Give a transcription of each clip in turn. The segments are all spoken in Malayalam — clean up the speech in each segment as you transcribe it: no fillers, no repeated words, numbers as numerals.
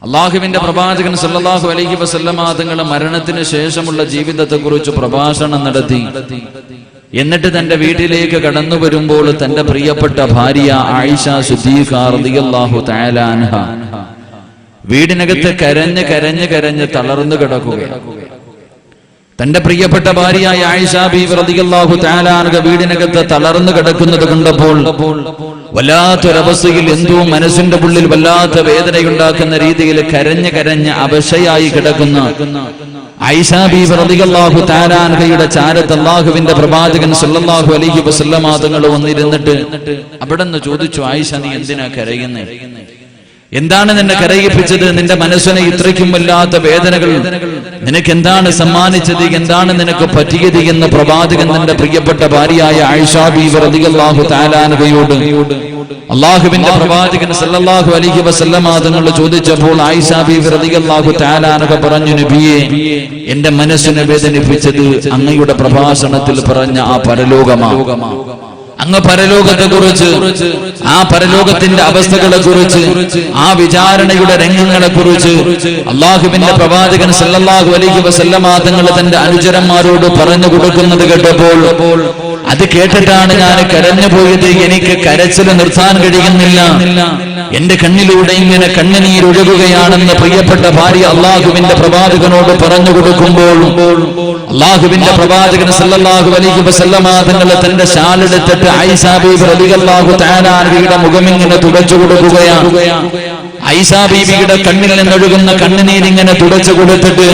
അള്ളാഹുവിന്റെ പ്രവാചകൻ സല്ലല്ലാഹു അലൈഹി വസല്ലമ തങ്ങളുടെ മരണത്തിന് ശേഷമുള്ള ജീവിതത്തെക്കുറിച്ച് പ്രഭാഷണം നടത്തി. എന്നിട്ട് തന്റെ വീട്ടിലേക്ക് കടന്നു വരുമ്പോൾ തന്റെ പ്രിയപ്പെട്ട ഭാര്യ ആയിഷ സിദ്ദീഖ റളിയല്ലാഹു തആല അൻഹ വീടിനകത്ത് കരഞ്ഞ് കരഞ്ഞ് കരഞ്ഞ് തളർന്നു കിടക്കുകയാണ്. തന്റെ പ്രിയപ്പെട്ട ഭാര്യയായ ആയിഷ ബീവി റളിയല്ലാഹു തആല അൻഹ വീടിനകത്ത് തളർന്നു കിടക്കുന്നത് കണ്ടപ്പോൾ വല്ലാത്തൊരവസ്ഥയിൽ എന്തോ മനസ്സിന്റെ ഉള്ളിൽ വല്ലാത്ത വേദനയുണ്ടാക്കുന്ന രീതിയിൽ കരഞ്ഞ് കരഞ്ഞ് അവശയായി കിടക്കുന്ന ആയിഷ ബീവി റളിയല്ലാഹു തആല അൻഹയുടെ ചാരത്ത് അല്ലാഹുവിന്റെ പ്രവാചകൻ സല്ലല്ലാഹു അലൈഹി വസല്ലമ തങ്ങൾ വന്നിരുന്നിട്ട് അവിടെന്ന് ചോദിച്ചു, ആയിഷ നീ എന്തിനാ കരയുന്നത്? എന്താണ് നിന്നെ കരയിപ്പിച്ചത്? നിന്റെ മനസ്സിനെ ഇത്രയ്ക്കും വല്ലാത്ത വേദനകൾ നിനക്ക് എന്താണ് സമ്മാനിച്ചത്? എന്താണ് നിനക്ക് പറ്റിയത് എന്ന് പ്രവാചകൻ തന്റെ പ്രിയപ്പെട്ട ഭാര്യയായ ആയിഷ ബീവി റളിയല്ലാഹു തആല അൻഹയോട് അല്ലാഹുവിന്റെ പ്രവാചകൻ സല്ലല്ലാഹു അലൈഹി വസല്ലമ തങ്ങൾ ചോദിച്ചപ്പോൾ ആയിഷ ബീവി റളിയല്ലാഹു തആല അൻഹ പറഞ്ഞു, നബിയേ, എന്റെ മനസ്സിനെ വേദനിപ്പിച്ചത് അങ്ങയുടെ പ്രഭാഷണത്തിൽ പറഞ്ഞ ആ പരലോകമാണ്. അങ്ങ് പരലോകത്തെ കുറിച്ച്, ആ പരലോകത്തിന്റെ അവസ്ഥകളെ കുറിച്ച്, ആ വിചാരണയുടെ രംഗങ്ങളെ കുറിച്ച് അല്ലാഹുവിന്റെ പ്രവാചകൻ സല്ലല്ലാഹു അലൈഹി വസല്ലമ തങ്ങൾ തന്റെ അനുചരന്മാരോട് പറഞ്ഞു കൊടുക്കുന്നത് കേട്ടപ്പോൾ അത് കേട്ടിട്ടാണ് ഞാൻ കരഞ്ഞുപോയത്. എനിക്ക് കരച്ചിൽ നിർത്താൻ കഴിയുന്നില്ല, എന്റെ കണ്ണിലൂടെ ഇങ്ങനെ കണ്ണുനീരൊഴുകുകയാണെന്ന് പ്രിയപ്പെട്ട ഭാര്യ അല്ലാഹുവിന്റെ പ്രവാചകനോട് പറഞ്ഞു കൊടുക്കുമ്പോൾ അല്ലാഹുവിന്റെ പ്രവാചകൻ സല്ലല്ലാഹു അലൈഹി വസല്ലമ തങ്ങൾ തന്റെ ഷാലെടുത്തിട്ട് ആയിഷ ബീബി റളിയല്ലാഹു തആല അൻഹയുടെ മുഖം ഇങ്ങനെ തുടച്ചു കൊടുക്കുകയാണ്. ആയിഷ ബീബിയുടെ കണ്ണിൽ നിന്നൊഴുകുന്ന കണ്ണുനീരിങ്ങനെ തുടച്ചു കൊടുത്തിട്ട്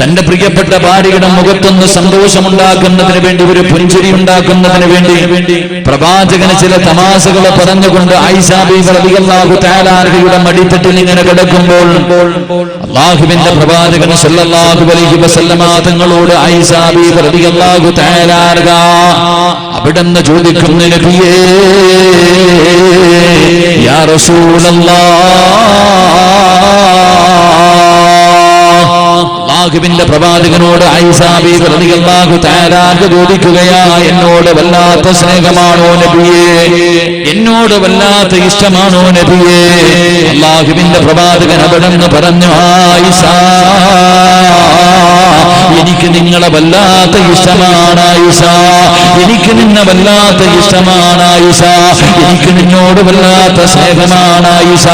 തന്റെ പ്രിയപ്പെട്ട ഭാര്യയുടെ മുഖത്തൊന്ന് സന്തോഷമുണ്ടാക്കുന്നതിന് വേണ്ടി, ഒരു പുഞ്ചിരി ഉണ്ടാക്കുന്നതിന് വേണ്ടി പ്രവാചകന് ചില തമാശകൾ പറഞ്ഞുകൊണ്ട് ആയിഷ ബീബി റളിയല്ലാഹു തആല അൻഹയുടെ മടിത്തട്ടിൽ ഇങ്ങനെ കിടക്കുമ്പോൾ അല്ലാഹുവിന്റെ പ്രവാചകൻ സല്ലല്ലാഹു അലൈഹി വസല്ലമ തങ്ങളോട് ആയിഷ ബീബി റളിയല്ലാഹു തആല അൻഹ അവിടെന്ന് ചോദിക്കുന്നു, നബിയേ യാ റസൂലല്ലാഹ്, അല്ലാഹുവിന്റെ പ്രവാചകനോട് ആയിഷ ബീബി റളിയല്ലാഹു തആല അൻഹ ചോദിക്കുകയാ, എന്നോട് വല്ലാത്ത സ്നേഹമാണോ നബിയേ? എന്നോട് വല്ലാത്ത ഇഷ്ടമാണോ നബിയേ? അല്ലാഹുവിന്റെ പ്രവാചകൻ അവിടെന്ന് പറഞ്ഞു, ആയിഷ, എനിക്ക് നിങ്ങളെ വല്ലാത്ത ഇഷ്ടമാണ് ആയിഷ, എനിക്ക് നിന്നെ വല്ലാത്ത ഇഷ്ടമാണ് ആയിഷ, എനിക്ക് നിന്നോട് വല്ലാത്ത സ്നേഹമാണ് ആയിഷ.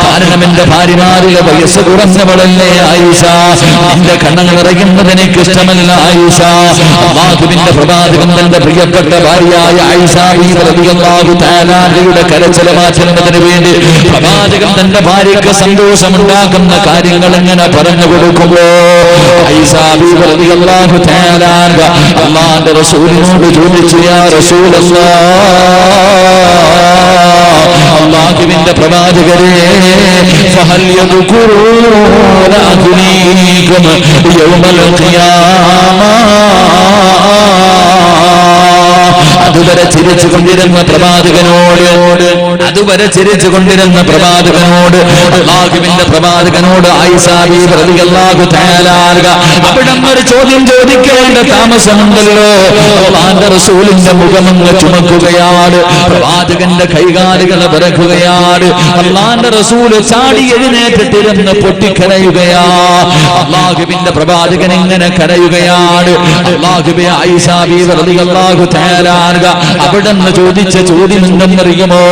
കാരണം എന്റെ ഭാര്യമാരിലെ വയസ്സ് കുറഞ്ഞവളല്ലേ ആയിഷ, നിന്റെ കണ്ണങ്ങൾ നിറയുന്നത് എനിക്ക് ഇഷ്ടമല്ല ആയിഷ. അല്ലാഹുവിന്റെ പ്രവാചകൻ തന്റെ പ്രിയപ്പെട്ട ഭാര്യയായ ആയിഷ ബീബി റളിയല്ലാഹു തആല അൻഹയുടെ കരച്ചിൽ മാറ്റുന്നതിന് വേണ്ടി പ്രവാചകൻ തന്റെ ഭാര്യയ്ക്ക് സന്തോഷമുണ്ടാക്കുന്ന കാര്യങ്ങൾ എങ്ങനെ പറഞ്ഞു കൊടുക്കുമ്പോ ആയിഷ ബീബി റളിയല്ലാഹു തആല അൻഹ അല്ലാഹുവിന്റെ റസൂലിനോട് ചോദിച്ചു, യാ റസൂലല്ലാഹ്, അല്ലാഹുവിന്റെ പ്രവാചകരെ, ഫഹൽ യദ്കുറൂന അഗ്നീകും യൗമൽ ഖിയാമ. അതുവരെ ചിരിച്ചു കൊണ്ടിരുന്ന പ്രവാചകനോട് അല്ലാഹുവിന്റെ പ്രവാചകനോട് ആയിഷ ബീബി റളിയല്ലാഹു തആല അൻഹ അവിടെ ഒരു ചോദ്യം ചോദിക്കേണ്ട താമസമുണ്ടല്ലോ. അല്ലാഹുവിന്റെ റസൂലിന്റെ മുഖമങ്ങ് ചുമക്കുകയാണ്, പ്രവാചകന്റെ കൈകാലുകൾ വിറക്കുകയാണ്. അല്ലാഹുവിന്റെ റസൂൽ ചാടി എഴുന്നേറ്റിട്ടിരുന്ന് പൊട്ടിക്കരയുകയാ. അല്ലാഹുവിന്റെ പ്രവാചകൻ ഇങ്ങനെ കരയുകയാണ്. അല്ലാഹുവേ, ആയിഷ ബീബി റളിയല്ലാഹു തആല അൻഹ അവിടെന്ന് ചോദിച്ച ചോദ്യം എന്തെന്നറിയുമോ?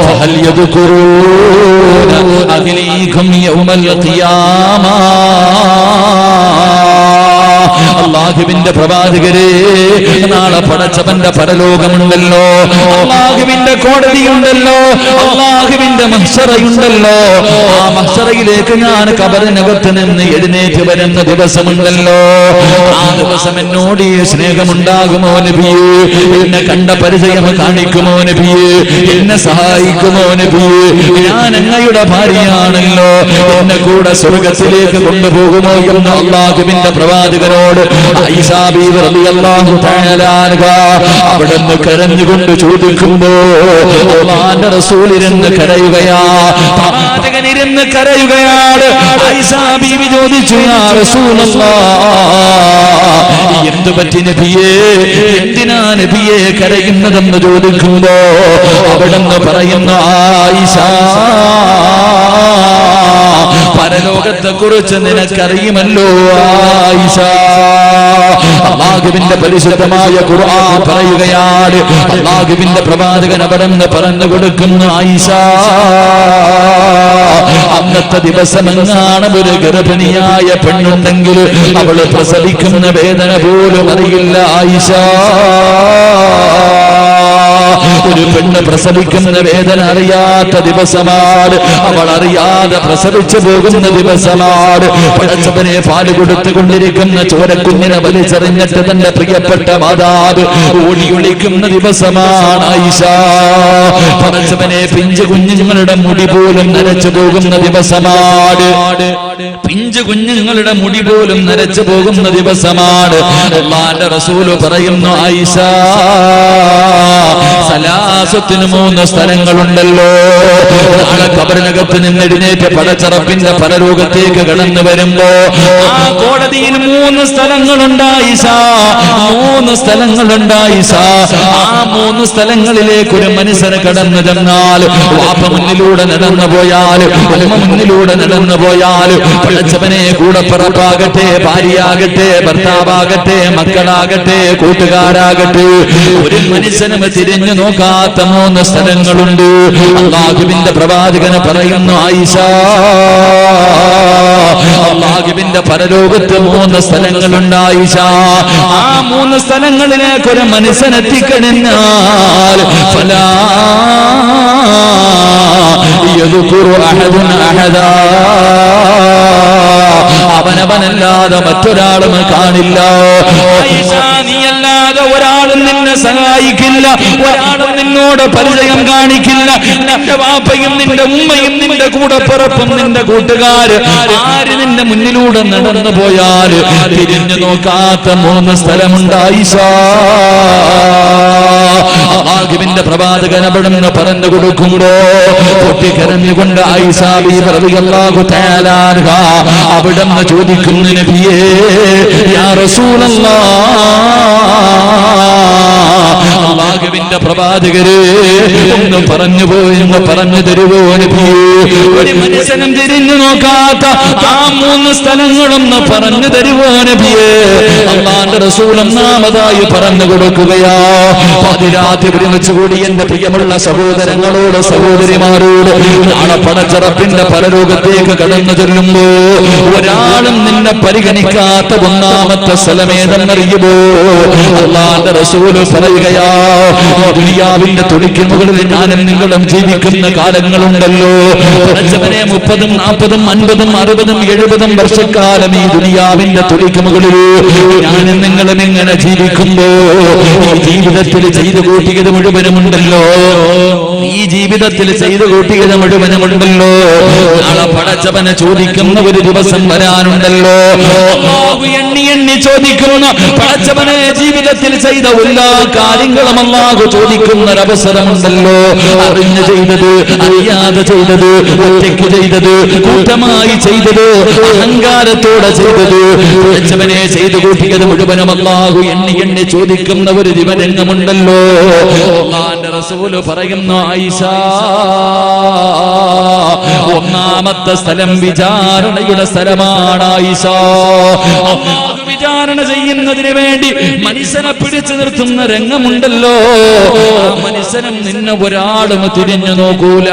ഫഹൽ യദ്കുറൂന അഗ്നീകും യൗമൽ ഖിയാമ. അല്ലാഹുവിന്റെ പ്രവാചകരെ, നാളെ പടച്ചവന്റെ പരലോകമുണ്ടല്ലോ, അല്ലാഹുവിന്റെ കോടതിയുണ്ടല്ലോ, അല്ലാഹുവിന്റെ മഹ്ശറയുണ്ടല്ലോ. ആ മഹ്ശറയിലേക്ക് ഞാൻ ഖബറിനകത്ത് നിന്ന് എഴുന്നേറ്റ് വരുന്ന ദിവസമുണ്ടല്ലോ. ആ ദിവസം എന്നോട് ഈ സ്നേഹമുണ്ടാകുമോ നബിയേ? എന്നെ കണ്ട പരിചയം കാണിക്കുമോ നബിയേ? എന്നെ സഹായിക്കുമോ നബിയേ? ഞാൻ അങ്ങയുടെ ഭാര്യയാണല്ലോ, എന്നെ കൂടെ സ്വർഗത്തിലേക്ക് കൊണ്ടുപോകുമോ എന്ന് അല്ലാഹുവിന്റെ പ്രവാചകനോട് ആയിഷ ബീബി റളിയല്ലാഹു തആല അൻഹ അവിടുന്ന് കരഞ്ഞുകൊണ്ട് ചോദിക്കുമ്പോ അല്ലാഹുവിന്റെ റസൂൽ ഇരുന്ന് കരയുകയാ, പ്രവാചകൻ ഇരുന്ന് കരയുകയാണ്. ആയിഷ ബീബി ചോദിച്ചു, യാ റസൂലല്ലാഹ്, എന്തു പറ്റി നബിയേ? എന്തിനാ നബിയെ കരയുന്നതെന്ന് ചോദിക്കുമ്പോ അവിടുന്ന് പറയുന്നു, ആയിഷ, ലോകത്തെ കുറിച്ച് നിനക്കറിയുമല്ലോ ആയിഷ. അല്ലാഹുവിന്റെ പരിശുദ്ധമായ ഖുർആൻ പറയുകയാണ്, അല്ലാഹുവിന്റെ പ്രവാചകൻ അവിടെന്ന് പറഞ്ഞു കൊടുക്കുന്നു, ആയിഷ അന്നത്തെ ദിവസമെങ്ങാണ് ഒരു ഗർഭിണിയായ പെണ്ണുണ്ടെങ്കിൽ അവള് പ്രസവിക്കുന്ന വേദന പോലും അറിയില്ല ആയിഷ. ഒരു പെണ്ണ് പ്രസവിക്കുന്ന വേദന അറിയാത്ത ദിവസമാണ്, അവൾ അറിയാതെ പ്രസവിച്ചു പോകുന്ന ദിവസമാണ്. പടച്ചവനെ പാല് കൊടുത്തുകൊണ്ടിരിക്കുന്ന ചോരക്കുഞ്ഞിനെ വലിച്ചെറിഞ്ഞിട്ട് തന്റെ പ്രിയപ്പെട്ട മാതാവ് ഓടി ഒളിക്കുന്ന ദിവസമാണ് ആയിഷ. പടച്ചവനെ പിഞ്ചു കുഞ്ഞുങ്ങളുടെ മുടി പോലും നരച്ചു പോകുന്ന ദിവസമാണ്, പിഞ്ചു കുഞ്ഞുങ്ങളുടെ മുടി പോലും നരച്ചു പോകുന്ന ദിവസമാണ്. അല്ലാഹുവിന്റെ റസൂല് പറയുന്നു, ആയിഷ സലാസത്തിന് 3 സ്ഥലങ്ങളുണ്ടല്ലോ. നാളെ ഖബറിനകത്ത് നിന്ന് എഴുന്നേറ്റ് പടച്ചറപ്പിന്റെ പരലോകത്തേക്ക് കടന്നു വരുമ്പോ ആ കോടതിയിൽ 3 സ്ഥലങ്ങളുണ്ട് ആയിഷ, 3 സ്ഥലങ്ങളുണ്ട് ആയിഷ. ആ 3 സ്ഥലങ്ങളിലേക്ക് ഒരു മനുഷ്യന് കടന്നു ചെന്നാൽ, വാപ്പ മുന്നിലൂടെ നടന്നു പോയാൽ, ഉമ്മ മുന്നിലൂടെ നടന്നു പോയാൽ, പടച്ചവനെ കൂടപ്പിറപ്പാകട്ടെ, ഭാര്യയാകട്ടെ, ഭർത്താവാകട്ടെ, മക്കളാകട്ടെ, കൂട്ടുകാരാകട്ടെ, ഒരു മനുഷ്യനും തിരിഞ്ഞു നോക്കാത്ത 3 സ്ഥലങ്ങളുണ്ട്. അല്ലാഹുവിന്റെ പ്രവാചകന് പറയുന്നു, ആയിഷ അല്ലാഹുവിന്റെ പരലോകത്ത് 3 സ്ഥലങ്ങളുണ്ട് ആയിഷ. ആ 3 സ്ഥലങ്ങളിലേക്ക് ഒരു മനുഷ്യൻ എത്തിക്കഴിഞ്ഞാൽ ഫലാ യദ്കുറു അഹദുൻ അഹദാ, അവനവനല്ലാതെ മറ്റൊരാളും കാണില്ല. ആയിഷ നീയല്ലാതെ ഒരാളും നിന്നെ സഹായിക്കില്ല, ഒരാളും നിന്നോട് പരിചയം കാണിക്കില്ല. നിന്റെ വാപ്പയും നിന്റെ ഉമ്മയും നിന്റെ കൂടപ്പിറപ്പും നിന്റെ കൂട്ടുകാര് ആര് നിന്റെ മുന്നിലൂടെ നടന്നു പോയാൽ തിരിഞ്ഞു നോക്കാത്ത 3 സ്ഥലമുണ്ട് ആയിഷ. അല്ലാഹുവിന്റെ പ്രവാചകൻ അവിടുന്ന് പറഞ്ഞു കൊടുക്കുമ്പോ പൊട്ടിക്കരഞ്ഞുകൊണ്ട് ആയിഷ ബീവി റളിയല്ലാഹു തആല അൻഹ അവിടുന്ന് ചോദിക്കുന്നു, നബിയേ യാ റസൂലല്ലാഹ്, അല്ലാഹുവിന്റെ പ്രവാചകരെ ഒന്ന് പറഞ്ഞു പോയെന്ന് പറഞ്ഞു തരുവോ നബിയേ? ഒരു മനുഷ്യനും തിരിഞ്ഞു നോക്കാത്ത ആ 3 സ്ഥലങ്ങളൊന്ന് പറഞ്ഞു തരുവോ നബിയേ? അല്ലാഹുവിന്റെ റസൂൽ ഒന്നാമതായി പറഞ്ഞു കൊടുക്കുകയാ, പാതിരാത്രി ഒരുമിച്ചുകൂടി എന്റെ പ്രിയമുള്ള സഹോദരങ്ങളോട് സഹോദരിമാരോട് നാളെ പടച്ചറപ്പിന്റെ പരലോകത്തേക്ക് കടന്നു ചെല്ലുമ്പോ ഒരാളും നിന്നെ പരിഗണിക്കാത്ത 1ാമത്തെ സ്ഥലമേതെന്നറിയുമോ? അല്ലാഹുവിന്റെ റസൂൽ പറയുകയാ, ദുനിയാവിന്റെ തുടിക്ക് മുകളിൽ ഞാനും നിങ്ങളും ജീവിക്കുന്ന കാലങ്ങളുണ്ടല്ലോ. പടച്ചവനെ 30ഉം 40ഉം 50ഉം 60ഉം 70ഉം വർഷക്കാലം ഈ ദുനിയാവിന്റെ തുടിക്ക് മുകളിൽ ഞാനും നിങ്ങളും ഇങ്ങനെ ജീവിക്കുമ്പോ ഈ ജീവിതത്തിൽ ചെയ്തു കൂട്ടിയത് മുഴുവനുമുണ്ടല്ലോ, ഈ ജീവിതത്തിൽ ചെയ്തു കൂട്ടിയത് മുഴുവനുമുണ്ടല്ലോ. നാളെ പടച്ചവനെ ചോദിക്കുന്ന ഒരു ദിവസം വരാനുണ്ടല്ലോ. അല്ലാഹു എണ്ണി എണ്ണി ചോദിക്കുന്ന, പടച്ചവനെ ജീവിതത്തിൽ ചെയ്ത എല്ലാ കാര്യങ്ങളും അല്ലാഹു ചോദിക്കുന്ന ഒരവസരമുണ്ടല്ലോ. അറിഞ്ഞു ചെയ്തത്, അറിയാതെ ചെയ്തത്, ഒറ്റയ്ക്ക് ചെയ്തത്, കൂട്ടമായി ചെയ്തത്, അഹങ്കാരത്തോടെ ചെയ്തത്, പടച്ചവനെ ചെയ്തു കൂട്ടിയത് മുഴുവനും അല്ലാഹു എണ്ണി എണ്ണി ചോദിക്കുന്ന ഒരു ദിവരംഗമുണ്ടല്ലോ. അല്ലാഹുവിന്റെ റസൂൽ പറയുന്നു, ആയിഷ 1ാമത്തെ സ്ഥലം വിചാരണയുടെ സ്ഥലമാണ് ആയിഷ. അല്ലാഹു വിചാരണ ചെയ്യുന്നതിന് വേണ്ടി മനുഷ്യനെ പിടിച്ചു നിർത്തുന്ന രംഗമുണ്ടല്ലോ. ആ മനുഷ്യനും നിന്നെ ഒരാളും തിരിഞ്ഞു നോക്കൂല.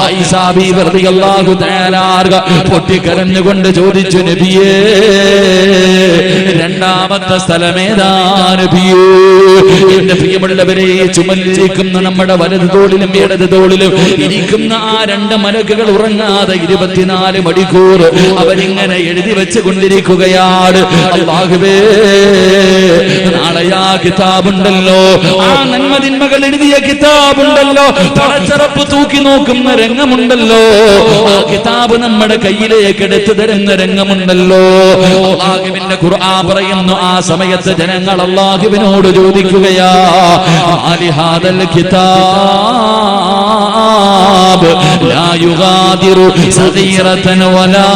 ആയിഷ ബീവി റളിയല്ലാഹു തആല അൻഹ പൊട്ടിക്കരഞ്ഞുകൊണ്ട് ചോദിച്ചു, നബിയേ 2ാമത്തെ സ്ഥലമേതാ നബിയേ? എന്റെ പ്രിയമുള്ളവരെ, ചുമലിരിക്കുന്ന നമ്മുടെ വലത് തോളിലും ഇടത് തോളിലും ഇരിക്കുന്ന ആ 2 മലക്കുകൾ ഉറങ്ങാതെ 24 മണിക്കൂർ അവരിങ്ങനെ എഴുതി വെച്ച് കൊണ്ടിരിക്കുകയാണ്. അല്ലാഹുവേ, നാളെ ആ കിതാബുണ്ടല്ലോ, ആ നന്മതിന്മകൾ എഴുതിയ കിതാബുണ്ടല്ലോ, പടച്ചറപ്പ് തൂക്കി നോക്കുന്ന രംഗമുണ്ടല്ലോ, ആ കിതാബ് നമ്മുടെ കയ്യിലേക്ക് എടുത്തു തരുന്ന രംഗമുണ്ടല്ലോ. അല്ലാഹുവിന്റെ ഖുർആൻ പറയുന്നു, ആ സമയത്ത് ജനങ്ങൾ അല്ലാഹുവിനോട് ചോദിക്കുകയാ, ആലിഹാദൽ കിതാബ് ലാ യുഗാദിറു സഗീറതൻ വലാ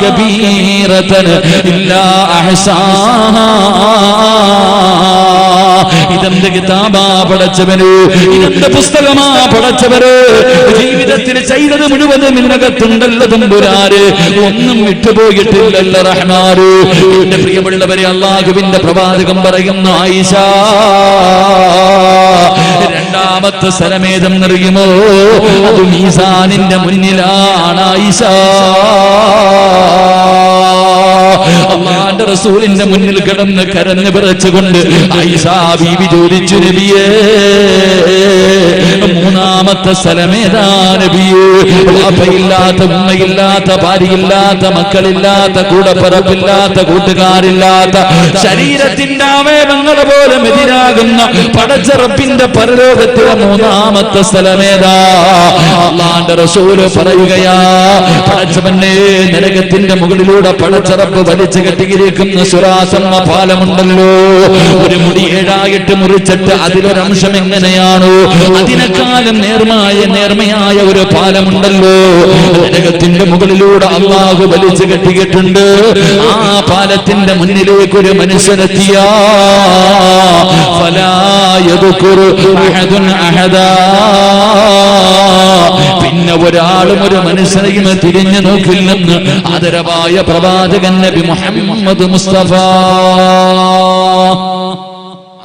കബീറതൻ ഇല്ലാ അഹ്സാഹാ. ഇതെന്ത് കിതാബാ പടച്ചവന്? ഇതെന്ത് പുസ്തകമാ പടച്ചവന്? ജീവിതത്തിൽ ചെയ്തത് മുഴുവനും നിന്നകത്തുണ്ടല്ലോ തമ്പുരാനെ, ഒന്നും വിട്ടുപോയിട്ടില്ലല്ലോ റഹ്മാനേ. എന്റെ പ്രിയമുള്ളവരെ, അല്ലാഹുവിന്റെ പ്രവാചകൻ പറയുന്നു, ആയിഷ രണ്ടാമത്തെ സ്ഥലമേതെന്ന് അറിയുമോ? അത് മീസാനിന്റെ മുന്നിലാണ് ആയിഷ. അല്ലാഹുവിന്റെ റസൂലിന്റെ മുന്നിൽ കിടന്ന് കരഞ്ഞു വിറച്ചുകൊണ്ട് ആയിഷ ബീവി ചോദിച്ചു, നബിയേ മൂന്നാമത്തെ സ്ഥലമേതാ നബിയേ? വാപ്പയില്ലാത്ത, ഉമ്മയില്ലാത്ത, ഭാര്യയില്ലാത്ത, മക്കളില്ലാത്ത, കൂടപ്പിറപ്പില്ലാത്ത, കൂട്ടുകാരില്ലാത്ത, ശരീരത്തിന്റെ അവയവങ്ങൾ പോലും എതിരാകുന്ന പടച്ചറപ്പിന്റെ പരലോകത്തിലെ മൂന്നാമത്തെ സ്ഥലമേതാ? അല്ലാഹുവിന്റെ റസൂല് പറയുകയാ, പടച്ചവനെ, നരകത്തിന്റെ മുകളിലൂടെ പടച്ചറപ്പ് വലിച്ചു കെട്ടിയിരിക്കുന്ന സുറാത്ത് എന്ന പാലമുണ്ടല്ലോ, ഒരു മുടി ഏഴായിട്ട് മുറിച്ചിട്ട് അതിലൊരംശം എങ്ങനെയാണോ അതിനെക്കാലം നേർമയായ ഒരു പാലമുണ്ടല്ലോ, നരകത്തിന്റെ മുകളിലൂടെ അല്ലാഹു വലിച്ചു കെട്ടിയിട്ടുണ്ട്. ആ പാലത്തിന്റെ മുന്നിലേക്ക് ഒരു മനുഷ്യനെത്തിയാ, ഫലാ യദ്കുറു അഹദുൻ അഹദാ, പിന്നെ ഒരാളും ഒരു മനുഷ്യനെയും തിരിഞ്ഞു നോക്കില്ലെന്ന് ആദരവായ പ്രവാചകൻ നബി മുഹമ്മദ് മുസ്തഫ.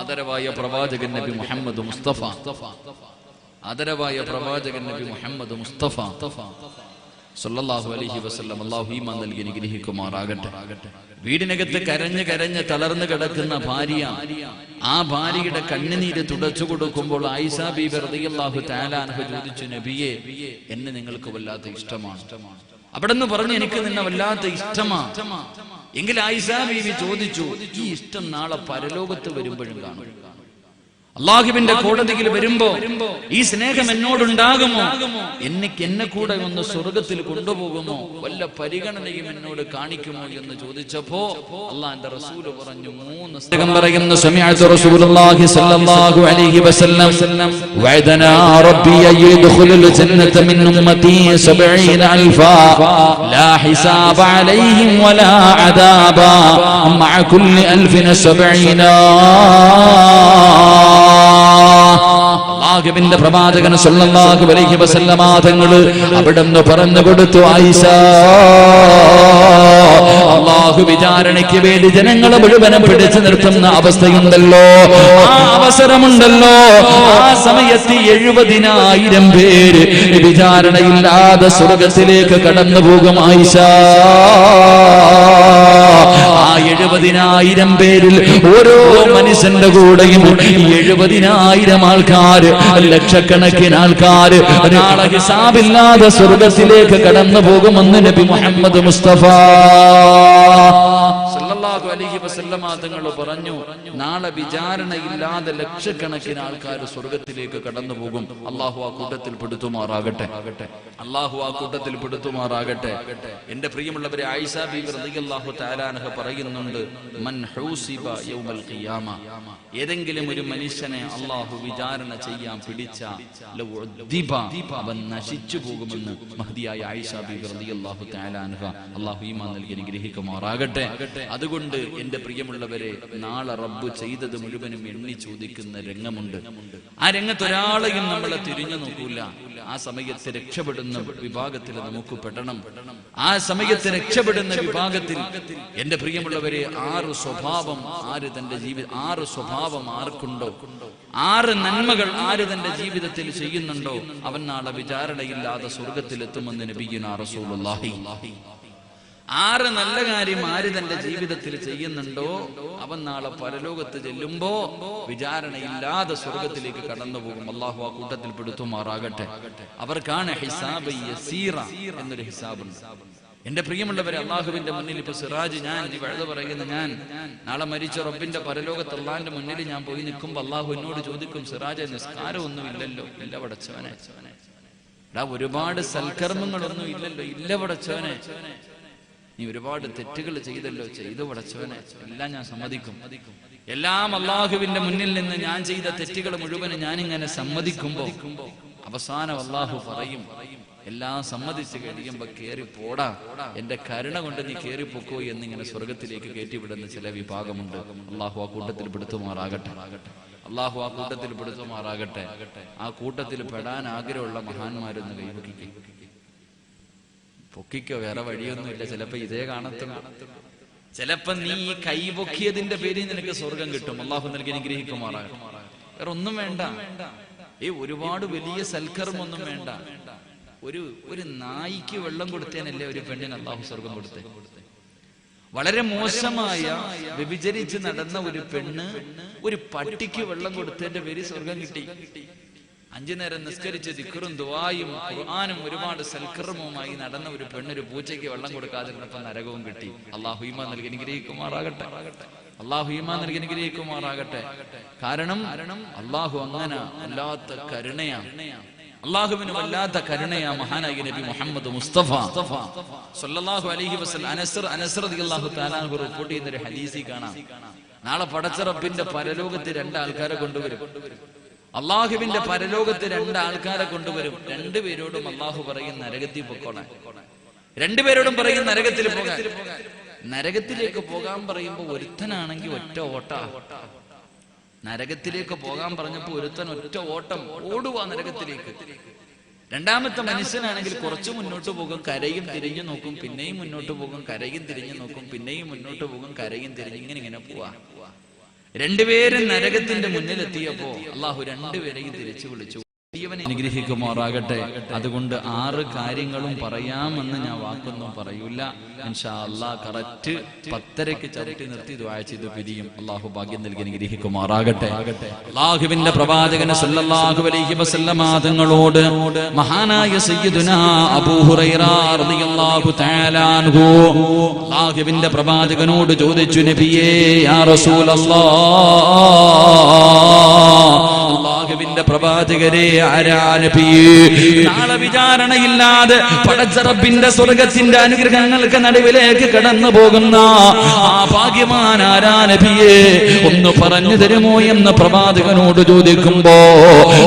ആദരവായ പ്രവാചകൻ നബി മുഹമ്മദ് മുസ്തഫ. ആദരവായ പ്രവാചകൻ നബി മുഹമ്മദ് മുസ്തഫ സല്ലല്ലാഹു അലൈഹി വസല്ലം. അല്ലാഹു ഈമാൻ നൽകി അനുഗ്രഹിക്കുമാറാകട്ടെ. വീടിനകത്ത് കരഞ്ഞ് തളർന്നു കിടക്കുന്ന ഭാര്യ, ആ ഭാര്യയുടെ കണ്ണുനീര് തുടച്ചു കൊടുക്കുമ്പോൾ ആയിഷ ബീബി റളിയല്ലാഹു തആല അൻഹ ചോദിച്ചു, നബിയേ, എന്നെ നിങ്ങൾക്ക് വല്ലാത്ത ഇഷ്ടമാണ്. അവിടെന്ന് പറഞ്ഞു, എനിക്ക് നിന്നെ വല്ലാത്ത ഇഷ്ടമാണ്. എങ്കിൽ ആയിഷ ബീബി ചോദിച്ചു, ഈ ഇഷ്ടം നാളെ പരലോകത്ത് വരുമ്പോഴും കാണും? അല്ലാഹുവിന്റെ കോടതിയിൽ വരുമ്പോ ഈ സ്നേഹം എന്നോടുണ്ടാകുമോ? എന്നെ കൂടെ ഒന്ന് സ്വർഗത്തിൽ കൊണ്ടുപോകുമോ? വല്ല പരിഗണനയും എന്നോട് കാണിക്കുമോ എന്ന് ചോദിച്ചപ്പോ അല്ലാഹുവിന്റെ റസൂല് പറഞ്ഞു, മൂന്ന് സ്ഥലം പറയുന്നു, സമിഅതു റസൂലുള്ളാഹി സ്വല്ലല്ലാഹു അലൈഹി വസല്ലം വഅദനാ റബ്ബി യദ്ഖുലുൽ ജന്നത മിൻ ഉമ്മതി 70000 ലാ ഹിസാബ അലൈഹിം വലാ അദാബ മഅ കുല്ലി 1070. അല്ലാഹുവിന്റെ പ്രവാചകൻ സല്ലല്ലാഹു അലൈഹി വസല്ലമ തങ്ങൾ അവിടുന്ന് പറഞ്ഞു കൊടുത്തു, ആയിഷ, അല്ലാഹു വിചാരണയ്ക്ക് വേണ്ടി ജനങ്ങളെ മുഴുവനും പിടിച്ചു നിർത്തുന്ന അവസ്ഥയുണ്ടല്ലോ, ആ അവസരമുണ്ടല്ലോ, ആ സമയത്ത് 70,000 പേര് വിചാരണയില്ലാതെ സ്വർഗത്തിലേക്ക് കടന്നു പോകും ആയിഷ. ആ 70,000 പേരിൽ ഓരോ മനുഷ്യന്റെ കൂടെയും 70,000 ആൾക്കാര്, ലക്ഷക്കണക്കിന് ആൾക്കാര് നാളെ ഹിസാബില്ലാതെ സ്വർഗത്തിലേക്ക് കടന്നു പോകുമെന്ന് നബി മുഹമ്മദ് മുസ്തഫ സല്ലല്ലാഹു അലൈഹി വസല്ലമ തങ്ങൾ പറഞ്ഞു, നാളെ വിചാരണയില്ലാതെ ലക്ഷക്കണക്കിന് ആൾക്കാർ സ്വർഗത്തിലേക്ക് കടന്നു പോകും. അല്ലാഹു ആ കൂട്ടത്തിൽ പെടുത്തുമാറാകട്ടെ. അല്ലാഹു ആ കൂട്ടത്തിൽ പെടുത്തുമാറാകട്ടെ. എന്റെ പ്രിയമുള്ളവരെ, ആയിഷ ബീബി റളിയല്ലാഹു തആല അൻഹ പറയുന്നുണ്ട്, മൻ ഹൂസിബ യൗമൽ ഖിയാമ, ഏതെങ്കിലും ഒരു മനുഷ്യനെ അല്ലാഹു വിചാരണ ചെയ്യാൻ പിടിച്ച അവൻ നശിച്ചു പോകുമെന്ന് മഹദിയായ ആയിഷ ബീബി റളിയല്ലാഹു തആല അൻഹ. അല്ലാഹു ഈമാൻ നൽകി അനുഗ്രഹിക്കുമാറാകട്ടെ. അതുകൊണ്ട് എന്റെ പ്രിയമുള്ളവരെ, നാളെ റബ്ബ് ചെയ്തത് മുഴുവനും എണ്ണി ചോദിക്കുന്ന രംഗമുണ്ട്. ആ രംഗത്ത് ഒരാളെയും നമ്മളെ തിരിഞ്ഞു നോക്കൂല. ആ സമയത്ത് രക്ഷപ്പെടുന്ന വിഭാഗത്തിൽ നമുക്ക് പെടണം. ആ സമയത്ത് രക്ഷപ്പെടുന്ന വിഭാഗത്തിൽ എന്റെ പ്രിയമുള്ളവരെ, 6 സ്വഭാവം ആർക്കുണ്ടോ, 6 നന്മകൾ ആര് തന്റെ ജീവിതത്തിൽ ചെയ്യുന്നുണ്ടോ, അവൻ നാളെ വിചാരണയില്ലാതെ സ്വർഗത്തിലെത്തുമെന്ന് നബിയുനാ റസൂലുള്ളാഹി. 6 നല്ല കാര്യം ആര് തന്റെ ജീവിതത്തിൽ ചെയ്യുന്നുണ്ടോ, അവൻ നാളെ പരലോകത്ത് ചെല്ലുമ്പോ വിചാരണയില്ലാതെ സ്വർഗത്തിലേക്ക് കടന്നു പോകും. അല്ലാഹു ആ കൂട്ടത്തിൽ പെടുത്തുമാറാകട്ടെ. അവർക്കാണ് ഹിസാബ് യസീറ എന്നൊരു ഹിസാബുണ്ട്. എന്റെ പ്രിയമുള്ളവരെ, അള്ളാഹുവിന്റെ മുന്നിൽ ഇപ്പൊ സിറാജ്, ഞാൻ വഴുത പറയുന്ന ഞാൻ നാളെ മരിച്ച റബ്ബിന്റെ പരലോകത്ത് അള്ളാഹിന്റെ മുന്നിൽ ഞാൻ പോയി നിൽക്കുമ്പോ അള്ളാഹു എന്നോട് ചോദിക്കും, സിറാജ്, നിസ്കാരമൊന്നും ഇല്ലല്ലോ? ഇല്ല പടച്ചവനെ. ഒരുപാട് സൽക്കർമ്മങ്ങളൊന്നും ഇല്ലല്ലോ? ഇല്ല പടച്ചവനെ. നീ ഒരുപാട് തെറ്റുകൾ ചെയ്തല്ലോ? ചെയ്തു പടച്ചവനെ. എല്ലാം ഞാൻ സമ്മതിക്കും. എല്ലാം അള്ളാഹുവിന്റെ മുന്നിൽ നിന്ന് ഞാൻ ചെയ്ത തെറ്റുകൾ മുഴുവനും ഞാനിങ്ങനെ സമ്മതിക്കുമ്പോ അവസാനം അള്ളാഹു പറയും, എല്ലാം സമ്മതിച്ച് കഴിയുമ്പോ കേറി പോടാ, എന്റെ കരുണ കൊണ്ട് നീ കേറിപ്പോക്കോ എന്നിങ്ങനെ സ്വർഗത്തിലേക്ക് കയറ്റിവിടുന്ന ചില വിഭാഗമുണ്ട്. അള്ളാഹു ആ കൂട്ടത്തിൽ പെടുത്തുമാറാകട്ടെ. അള്ളാഹു ആ കൂട്ടത്തിൽ പെടുത്തുമാറാകട്ടെ. ആ കൂട്ടത്തിൽ പെടാൻ ആഗ്രഹമുള്ള മഹാന്മാരൊന്ന് കൈപൊക്കിക്കും. പൊക്കിക്കോ, വേറെ വഴിയൊന്നുമില്ല. ചിലപ്പോ ഇതേ കാണത്തുള്ളൂ. ചിലപ്പോ നീ ഈ കൈപൊക്കിയതിന്റെ പേരിൽ നിനക്ക് സ്വർഗം കിട്ടും. അള്ളാഹു നിനക്ക് അനുഗ്രഹിക്കുമാറാകട്ടെ. വേറെ ഒന്നും വേണ്ട. ഒരുപാട് വലിയ സൽക്കർമ്മൊന്നും വേണ്ട. ഒരു നായിക്ക് വെള്ളം കൊടുത്തേനല്ലേ ഒരു പെണ്ണിന് അള്ളാഹു സ്വർഗം കൊടുത്തേ? വളരെ മോശമായ വ്യഭിചരിച്ച് നടന്ന ഒരു പെണ്ണ് ഒരു പട്ടിക്ക് വെള്ളം കൊടുത്തതിന്റെ പേര് സ്വർഗം കിട്ടി. 5 നേരം നിസ്കരിച്ച് ദിക്റും ദുആയും ഖുർആനും ഒരുപാട് സൽക്കർമ്മവുമായി നടന്ന ഒരു പെണ്ണ് ഒരു പൂച്ചയ്ക്ക് വെള്ളം കൊടുക്കാതിരുന്നപ്പോൾ നരകവും കിട്ടി. അള്ളാഹു ഈമാൻ നൽകി അനുഗ്രഹിക്കുമാറാകട്ടെ. അള്ളാഹു ഈമാൻ നൽകി അനുഗ്രഹിക്കുമാറാകട്ടെ. കാരണം അള്ളാഹു അങ്ങനെ വല്ലാത്ത കരുണയാണ്. അള്ളാഹുവിന് വല്ലാത്ത കരുണയാ മഹാനായ നബി മുഹമ്മദ് മുസ്തഫ സല്ലല്ലാഹു അലൈഹി വസല്ലം. അനസ് റളിയല്ലാഹു തആല അൻഹു റിപ്പോർട്ട് ചെയ്യുന്ന ഒരു ഹദീസിൽ കാണാം, നാളെ പടച്ച റബ്ബിന്റെ പരലോകത്ത് 2 ആൾക്കാരെ കൊണ്ടുവരും. അള്ളാഹുവിന്റെ പരലോകത്ത് 2 ആൾക്കാരെ കൊണ്ടുവരും. 2 പേരോടും അള്ളാഹു പറയും നരകത്തിൽ പൊക്കോളാൻ. 2 പേരോടും പറയും നരകത്തിൽ പോകാൻ. നരകത്തിലേക്ക് പോകാൻ പറയുമ്പോ ഒരുത്തനാണെങ്കിൽ ഒറ്റ ഓട്ട. നരകത്തിലേക്ക് പോകാൻ പറഞ്ഞപ്പോ ഒരുത്തൻ ഒറ്റ ഓട്ടം ഓടുവാ നരകത്തിലേക്ക്. രണ്ടാമത്തെ മനുഷ്യനാണെങ്കിൽ കുറച്ചു മുന്നോട്ട് പോകും, കരയും തിരിഞ്ഞു നോക്കും, പിന്നെയും മുന്നോട്ട് പോകും, കരയും തിരിഞ്ഞു നോക്കും, പിന്നെയും മുന്നോട്ട് പോകും, കരയും തിരിഞ്ഞ് ഇങ്ങനെ പോവാ. 2 പേരും നരകത്തിന്റെ മുന്നിലെത്തിയപ്പോ അള്ളാഹു 2 പേരെയും തിരിച്ചു വിളിച്ചു. അനുഗ്രഹിക്കുമാറാകട്ടെ. അതുകൊണ്ട് 6 കാര്യങ്ങളും പറയാമെന്ന് ഞാൻ വാക്കൊന്നും പറയൂല. ഇൻഷാ അല്ലാഹ് കറക്റ്റ് 10:30 ചവിട്ടി നിർത്തി ദുആ ചെയ്ത് പിരിയും. അള്ളാഹു ഭാഗ്യം നൽകി അനുഗ്രഹിക്കുമാറാകട്ടെ. അള്ളാഹുവിന്റെ പ്രവാചകൻ സല്ലല്ലാഹു അലൈഹി വസല്ലമ തങ്ങളോട് മഹാനായ സയ്യിദുനാ അബൂ ഹുറൈറ റളിയല്ലാഹു തആല അൻഹു അള്ളാഹുവിന്റെ പ്രവാചകനോട് ചോദിച്ചു, നബിയേ യാ റസൂലല്ലാഹ്, അള്ളാഹുവിന്റെ പ്രവാചകരെ ആരാ നബിയേ, നാളെ വിചാരണയില്ലാതെ പടച്ച റബ്ബിന്റെ സ്വർഗ്ഗത്തിന്റെ അനുഗ്രഹങ്ങൾക്ക് നടുവിലേക്ക് കടന്നു പോകുന്ന ആ ഭാഗ്യവാൻ ആരാ നബിയേ, ഒന്ന് പറഞ്ഞു തരുമോ എന്ന് പ്രവാചകനോട് ചോദിക്കുമ്പോ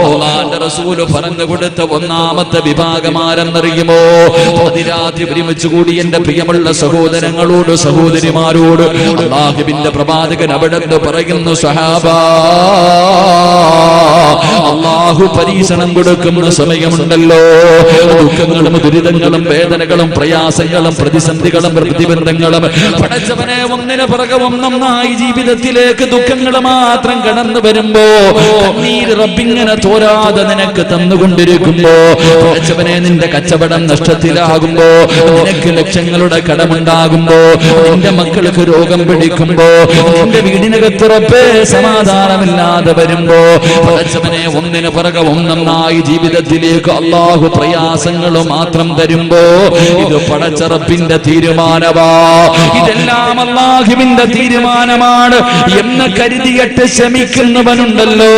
അല്ലാഹുവിന്റെ റസൂല് പറഞ്ഞു കൊടുത്ത 1ാമത്തെ വിഭാഗം ആരെന്നറിയുമോ? അതിരാത്രി ഒരുമിച്ച് കൂടി എന്റെ പ്രിയമുള്ള സഹോദരങ്ങളോട് സഹോദരിമാരോട് അല്ലാഹുവിന്റെ പ്രവാചകൻ അവിടെ പറയുന്നു, സഹാബാ, അള്ളാഹു പരീക്ഷണം കൊടുക്കുന്ന സമയമുണ്ടല്ലോ, ദുഃഖങ്ങളും ദുരിതങ്ങളും വേദനകളും പ്രയാസങ്ങളും പ്രതിസന്ധികളും പ്രതിബന്ധങ്ങളും പടച്ചവനെ ഒന്നിന് പുറകെ ഒന്നൊന്നായി ജീവിതത്തിലേക്ക് ദുഃഖങ്ങൾ മാത്രം കടന്നു വരുമ്പോ നീര് റബ്ബിങ്ങനെ തോരാതെ നിനക്ക് തന്നുകൊണ്ടിരിക്കുമ്പോ, പടച്ചവനെ നിന്റെ കച്ചവടം നഷ്ടത്തിലാകുമ്പോ, നിനക്ക് ലക്ഷങ്ങളുടെ കടമുണ്ടാകുമ്പോ, നിന്റെ മക്കൾക്ക് രോഗം പിടിക്കുമ്പോ, നിന്റെ വീടിനകത്ത് റബ്ബേ സമാധാനമില്ലാതെ വരുമ്പോ, പടച്ചവനെ ഒന്നിന് പുറകെ ഒന്നൊന്നായി ജീവിതത്തിലേക്ക് അള്ളാഹു പ്രയാസങ്ങൾ മാത്രം തരുമ്പോ ഇത് പടച്ച റബ്ബിന്റെ തീരുമാനമാ, ഇതെല്ലാം അള്ളാഹുവിന്റെ തീരുമാനമാണ് എന്ന് കരുതിയിട്ട് ശമിക്കുന്നവനുണ്ടല്ലോ,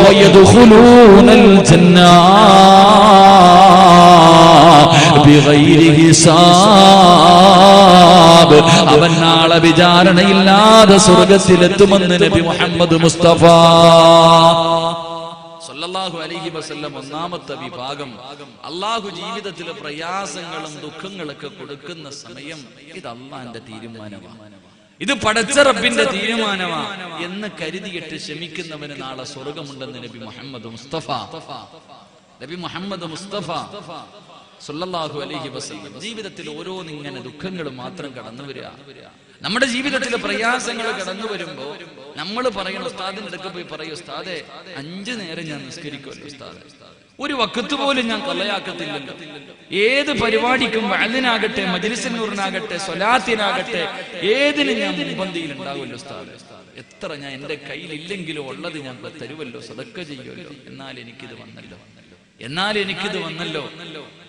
വയദ്ഖുലൂനൽ ജന്ന ബിഗൈരി ഹിസാബ്, അവൻ നാളെ വിചാരണയില്ലാതെ സ്വർഗ്ഗത്തിലെത്തുമെന്ന് നബി മുഹമ്മദ് മുസ്തഫ സല്ലല്ലാഹു അലൈഹി വസല്ലം. 1ാമത്തെ വിഭാഗം അള്ളാഹു ജീവിതത്തിലെ പ്രയാസങ്ങളും ദുഃഖങ്ങളൊക്കെ കൊടുക്കുന്ന സമയം ഇത് അള്ളാന്റെ തീരുമാനമാണ്, ഇത് പടച്ച റബ്ബിന്റെ തീരുമാനമാ എന്ന് കരുതിയിട്ട് ക്ഷമിക്കുന്നവന് നാളെ സ്വർഗമുണ്ടെന്ന് നബി മുഹമ്മദ് മുസ്തഫ സല്ലല്ലാഹു അലൈഹി വസല്ലം. ജീവിതത്തിൽ ഓരോന്നിങ്ങനെ ദുഃഖങ്ങൾ മാത്രം കടന്നു വരിക. നമ്മുടെ ജീവിതത്തിലെ പ്രയാസങ്ങൾ കടന്നു വരുമ്പോ നമ്മൾ പറയണം, ഉസ്താദിന്റെ അടുത്ത് പോയി പറയും, ഉസ്താദെ 5 നേരം ഞാൻ നിസ്കരിക്കുമല്ലോ ഉസ്താദെ, ഒരു വഖത്ത് പോലും ഞാൻ കൊള്ളയാക്കത്തില്ലല്ലോ, ഏത് പരിപാടിക്കും വഅലിനാകട്ടെ മജ്ലിസുൻ നൂറിനാകട്ടെ സ്വലാത്തിനാകട്ടെ ഏതിനും ഞാൻ മുൻപന്തിയിൽ ഉണ്ടാവുമല്ലോ ഉസ്താദെ, എത്ര ഞാൻ എന്റെ കയ്യിൽ ഇല്ലെങ്കിലും ഉള്ളത് ഞാൻ തരുമല്ലോ, സദക്ക ചെയ്യുമല്ലോ, എന്നാൽ എനിക്കിത് വന്നല്ലോ.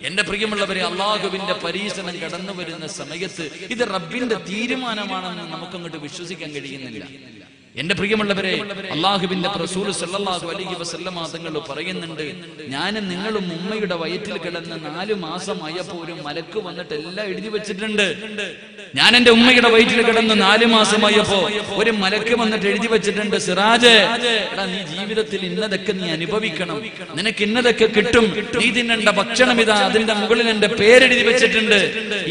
എന്റെ പ്രിയമുള്ളവരെ, അള്ളാഹുവിന്റെ പരീക്ഷണം കടന്നു വരുന്ന സമയത്ത് ഇത് റബ്ബിന്റെ തീരുമാനമാണെന്ന് നമുക്കങ്ങോട്ട് വിശ്വസിക്കാൻ കഴിയുന്നില്ല. എന്റെ പ്രിയമുള്ളവരെ, അള്ളാഹുവിന്റെ റസൂൽ സല്ലല്ലാഹു അലൈഹി വസല്ലം തങ്ങൾ പറയുന്നുണ്ട്, ഞാനും നിങ്ങളും ഉമ്മയുടെ വയറ്റിൽ കിടന്ന് 4 മാസം ആയപ്പോ ഒരു മലക്ക് വന്നിട്ട് എല്ലാം എഴുതി വെച്ചിട്ടുണ്ട്. ഞാൻ എന്റെ ഉമ്മയുടെ വയറ്റിൽ കിടന്ന് 4 മാസമായപ്പോ ഒരു മലക്ക് വന്നിട്ട് എഴുതി വെച്ചിട്ടുണ്ട്, സിറാജ്, എടാ നീ ജീവിതത്തിൽ ഇന്നതൊക്കെ നീ അനുഭവിക്കണം, നിനക്ക് ഇന്നതൊക്കെ കിട്ടും, നീ തിന്നേണ്ട ഭക്ഷണം ഇതാ, അതിന്റെ മുകളിൽ എന്റെ പേരെഴുതി വെച്ചിട്ടുണ്ട്.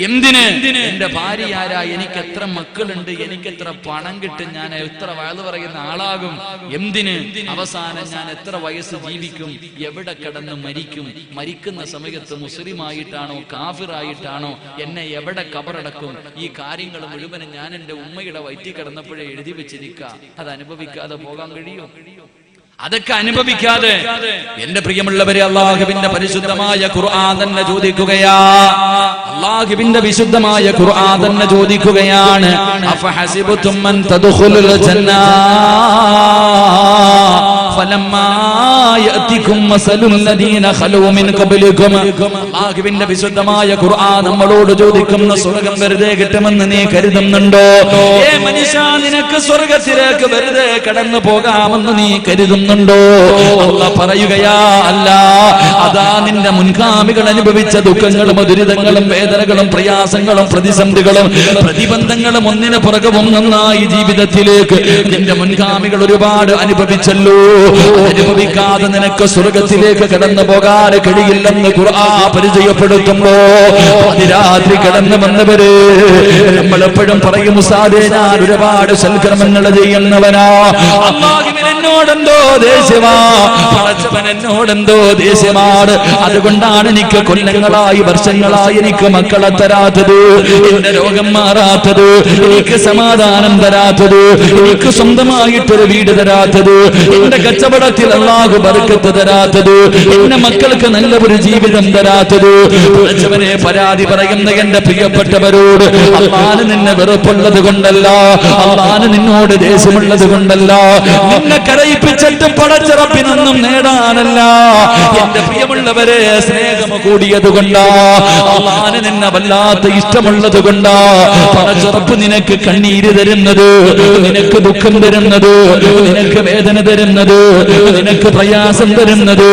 എന്തിന്? എന്റെ ഭാര്യ ആരാ, എനിക്ക് എത്ര മക്കളുണ്ട്, എനിക്ക് എത്ര പണം കിട്ടും, ഞാൻ എത്ര വയല് പറയുന്ന ആളാകും, എന്തിന്? അവസാനം ഞാൻ എത്ര വയസ്സ് ജീവിക്കും, എവിടെ കിടന്ന് മരിക്കും, മരിക്കുന്ന സമയത്ത് മുസ്ലിമായിട്ടാണോ കാഫിറായിട്ടാണോ, എന്നെ എവിടെ കബറടക്കും, ഈ കാര്യങ്ങൾ മുഴുവനും ഞാൻ എന്റെ ഉമ്മയുടെ വയറ്റിൽ കിടന്നപ്പോഴേ എഴുതി വെച്ചിരിക്കുക. അത് അനുഭവിക്കാതെ പോകാൻ കഴിയോ? അതൊക്കെ അനുഭവിക്കാതെ എന്റെ പ്രിയമുള്ളവരെ, അല്ലാഹുവിന്റെ പരിശുദ്ധമായ ഖുർആൻ തന്നെ ചോദിക്കുകയാ, അല്ലാഹുവിന്റെ വിശുദ്ധമായ ഖുർആൻ തന്നെ ചോദിക്കുകയാണ്, അഫഹസിബതും മൻ തദ്ഖുലുൽ ജന്ന ഫലമ്മാ യഅതികും മസലുൽ ലദീന ഖലൂ മിൻ ഖബ്ലികും. അല്ലാഹുവിന്റെ വിശുദ്ധമായ ഖുർആൻ നമ്മളോട് ചോദിക്കുന്ന, സ്വർഗ്ഗം വെറുതെ കിട്ടുമെന്ന് നീ കരുതുന്നുണ്ടോ? ഏ മനുഷ്യ, നിനക്ക് സ്വർഗ്ഗത്തിലേക്ക് വെറുതെ കടന്നു പോകാമെന്ന് നീ കരുതുന്നു? അല്ലാഹ് പറയുകയാ, അല്ല, അതാ നിന്റെ മുൻഗാമികൾ അനുഭവിച്ച ദുഃഖങ്ങളും ദുരിതങ്ങളും വേദനകളും പ്രയാസങ്ങളും പ്രതിസന്ധികളും പ്രതിബന്ധങ്ങളും ഒന്നിന് പുറകെ ഒന്നായി ജീവിതത്തിലേക്ക് നിന്റെ മുൻഗാമികൾ ഒരുപാട് അനുഭവിച്ചല്ലോ. അനുഭവിക്കാതെ നിനക്ക് സ്വർഗത്തിലേക്ക് കടന്നു പോകാൻ കഴിയില്ലെന്ന് ഖുർആൻ പരിചയപ്പെടുത്തുമ്പോ അതിരാത്രി കടന്നു വന്നവര് നമ്മളെപ്പോഴും പറയും, ഉസ്താദേ ഞാൻ ഒരുപാട് സൽക്കർമ്മങ്ങൾ ചെയ്യുന്നവനാ, അല്ലാഹുവിന് എന്നോടെന്തോ ദേഷ്യമാ, പടച്ചവൻ എന്നോടെന്തോ ദേഷ്യമാണ്, അതുകൊണ്ടാണ് എനിക്ക് കൊല്ലങ്ങളായി വർഷങ്ങളായി എനിക്ക് മക്കളെ തരാത്തത്, എന്റെ രോഗം മാറാത്തത്, എനിക്ക് സമാധാനം തരാത്തത്, എനിക്ക് സ്വന്തമായിട്ടൊരു വീട് തരാത്തത്, എന്റെ കച്ചവടത്തിൽ അല്ലാഹു ബർക്കത്ത് തരാത്തത്, എന്റെ മക്കൾക്ക് നല്ല ഒരു ജീവിതം തരാത്തത്. പടച്ചവനെ പരാതി പറയുന്ന എന്റെ പ്രിയപ്പെട്ടവരോട്, അല്ലാഹു നിന്നെ വെറുപ്പുള്ളത് കൊണ്ടല്ല, അല്ലാഹു നിന്നോട് ദേഷ്യമുള്ളത് കൊണ്ടല്ല, നിന്നെ കരയിപ്പിച്ചിട്ട് പടച്ചറപ്പിനൊന്നും നേടാനല്ല, എന്റെ പ്രിയമുള്ളവരെ സ്നേഹം കൂടിയത് കൊണ്ടാ, അല്ലാഹു നിന്നെ വല്ലാത്ത ഇഷ്ടമുള്ളത് കൊണ്ടാ പടച്ചറപ്പ് നിനക്ക് കണ്ണീര് തരുന്നത്, നിനക്ക് ദുഃഖം തരുന്നത്, നിനക്ക് വേദന തരുന്നത്, നിനക്ക് പ്രയാസം തരുന്നത്.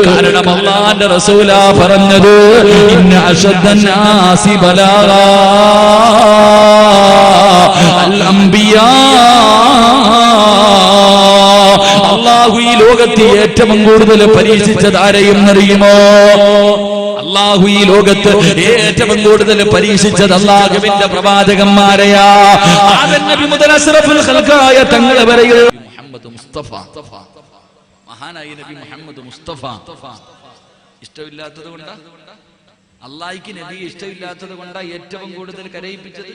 കാരണം അല്ലാഹുവിന്റെ റസൂലാ പറഞ്ഞത്, ഇന്ന അശദ്ദന്നാസി ബലാഗാ അൽ അംബിയാ. അല്ലാഹു ഈ ലോകത്ത് ഏറ്റവും കൂടുതൽ പരീക്ഷിച്ചത് ആരെയും അറിയുമോ? അല്ലാഹു ഈ ലോകത്ത് ഏറ്റവും കൂടുതൽ പരീക്ഷിച്ചത് അല്ലാഹുവിന്റെ പ്രവാചകന്മാരെയാ. ആദം നബി മുതൽ അസ്റഫുൽ ഖൽഖായ തങ്ങൾ വരെ മുഹമ്മദ് മുസ്തഫ, മഹാനായ നബി മുഹമ്മദ് മുസ്തഫ. ഇഷ്ടമില്ലാത്തത് കൊണ്ടാ, അല്ലാഹുവിന് നബി ഇഷ്ടമില്ലാത്തത് കൊണ്ടാ ഏറ്റവും കൂടുതൽ കരയിപ്പിച്ചത്.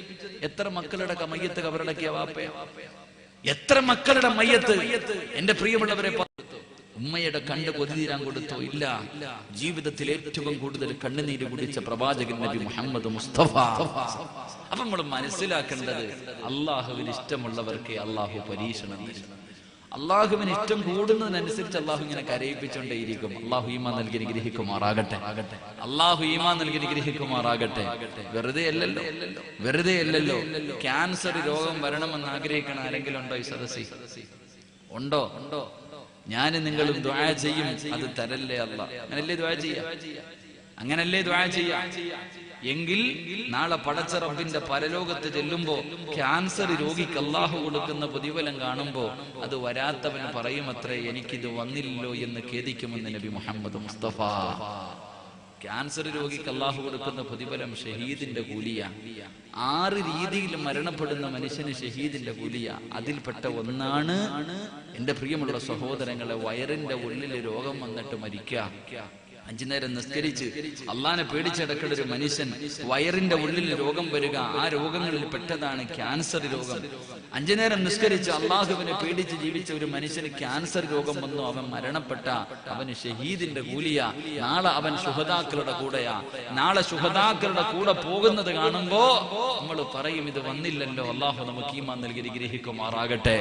എത്ര മക്കളുടെ മയ്യത്ത് കബറടക്കിയ വാപ്പയാ, എത്ര മക്കളുടെ മയ്യത്ത് എന്റെ പ്രിയമുള്ളവരെ ഉമ്മയുടെ കണ്ണ് കൊതിതീരാൻ കൊടുത്തോ? ഇല്ല. ജീവിതത്തിൽ ഏറ്റവും കൂടുതൽ കണ്ണുനീര് കുടിച്ച പ്രവാചകൻ നബി മുഹമ്മദ് മുസ്തഫ. അപ്പൊ നമ്മൾ മനസ്സിലാക്കേണ്ടത്, അള്ളാഹുവിന് ഇഷ്ടമുള്ളവർക്ക് അള്ളാഹു പരീക്ഷണം തരും. അള്ളാഹുവിന് ഇഷ്ടം കൂടുന്നതിനനുസരിച്ച് അള്ളാഹു ഇങ്ങനെ കരയിപ്പിച്ചുകൊണ്ടേയിരിക്കും. അള്ളാഹു ഈമാൻ നൽകി അനുഗ്രഹിക്കുമാറാകട്ടെ, അള്ളാഹു ഈമാൻ നൽകി അനുഗ്രഹിക്കുമാറാകട്ടെ. വെറുതെ അല്ലല്ലോ, വെറുതെ അല്ലല്ലോ. ക്യാൻസർ രോഗം വരണമെന്ന് ആഗ്രഹിക്കണ ആരെങ്കിലും ഉണ്ടോ ഈ സദസ്സിൽ? ഉണ്ടോ? ഞാൻ നിങ്ങളും ദുആ ചെയ്യും, അത് തരല്ലേ അല്ലാഹ്. അങ്ങനല്ലേ ദുആ ചെയ്യാ? അങ്ങനല്ലേ ദുആ ചെയ്യാ? എങ്കിൽ നാളെ പടച്ച റബ്ബിന്റെ പരലോകത്ത് ചെല്ലുമ്പോ ക്യാൻസർ രോഗിക്ക് അല്ലാഹു കൊടുക്കുന്ന പ്രതിഫലം കാണുമ്പോ അത് വരാത്തവൻ പറയുമത്രേ, എനിക്കിത് വന്നില്ലല്ലോ എന്ന് ഖേദിക്കുമെന്ന് നബി മുഹമ്മദ് മുസ്തഫ. ക്യാൻസർ രോഗിക്ക് അല്ലാഹു കൊടുക്കുന്ന പ്രതിഫലം ഷഹീദിന്റെ കൂലിയ. 6 രീതിയിൽ മരണപ്പെടുന്ന മനുഷ്യന് ഷഹീദിന്റെ കൂലിയ. അതിൽപ്പെട്ട ഒന്നാണ് എന്റെ പ്രിയമുള്ള സഹോദരങ്ങളെ, വയറിന്റെ ഉള്ളിൽ രോഗം വന്നിട്ട് മരിക്കുക. 5 നേരം നിസ്കരിച്ച് അള്ളാനെ പേടിച്ചടക്കുന്ന ഒരു മനുഷ്യൻ വയറിന്റെ ഉള്ളിൽ രോഗം വരിക, ആ രോഗങ്ങളിൽ പെട്ടതാണ് ക്യാൻസർ രോഗം. 5 നേരം നിസ്കരിച്ച് അള്ളാഹുവിനെ പേടിച്ച് ജീവിച്ച ഒരു മനുഷ്യന് ക്യാൻസർ രോഗം വന്നു, അവൻ മരണപ്പെട്ട, അവന് ഷഹീദിന്റെ കൂലിയ. നാളെ അവൻ ശുഹദാക്കളുടെ കൂടെയാ. നാളെ ശുഹദാക്കളുടെ കൂടെ പോകുന്നത് കാണുമ്പോ നമ്മൾ പറയും, ഇത് വന്നില്ലല്ലോ. അള്ളാഹു നമുക്ക് ഈമാൻ നൽകി അനുഗ്രഹിക്കുമാറാകട്ടെ,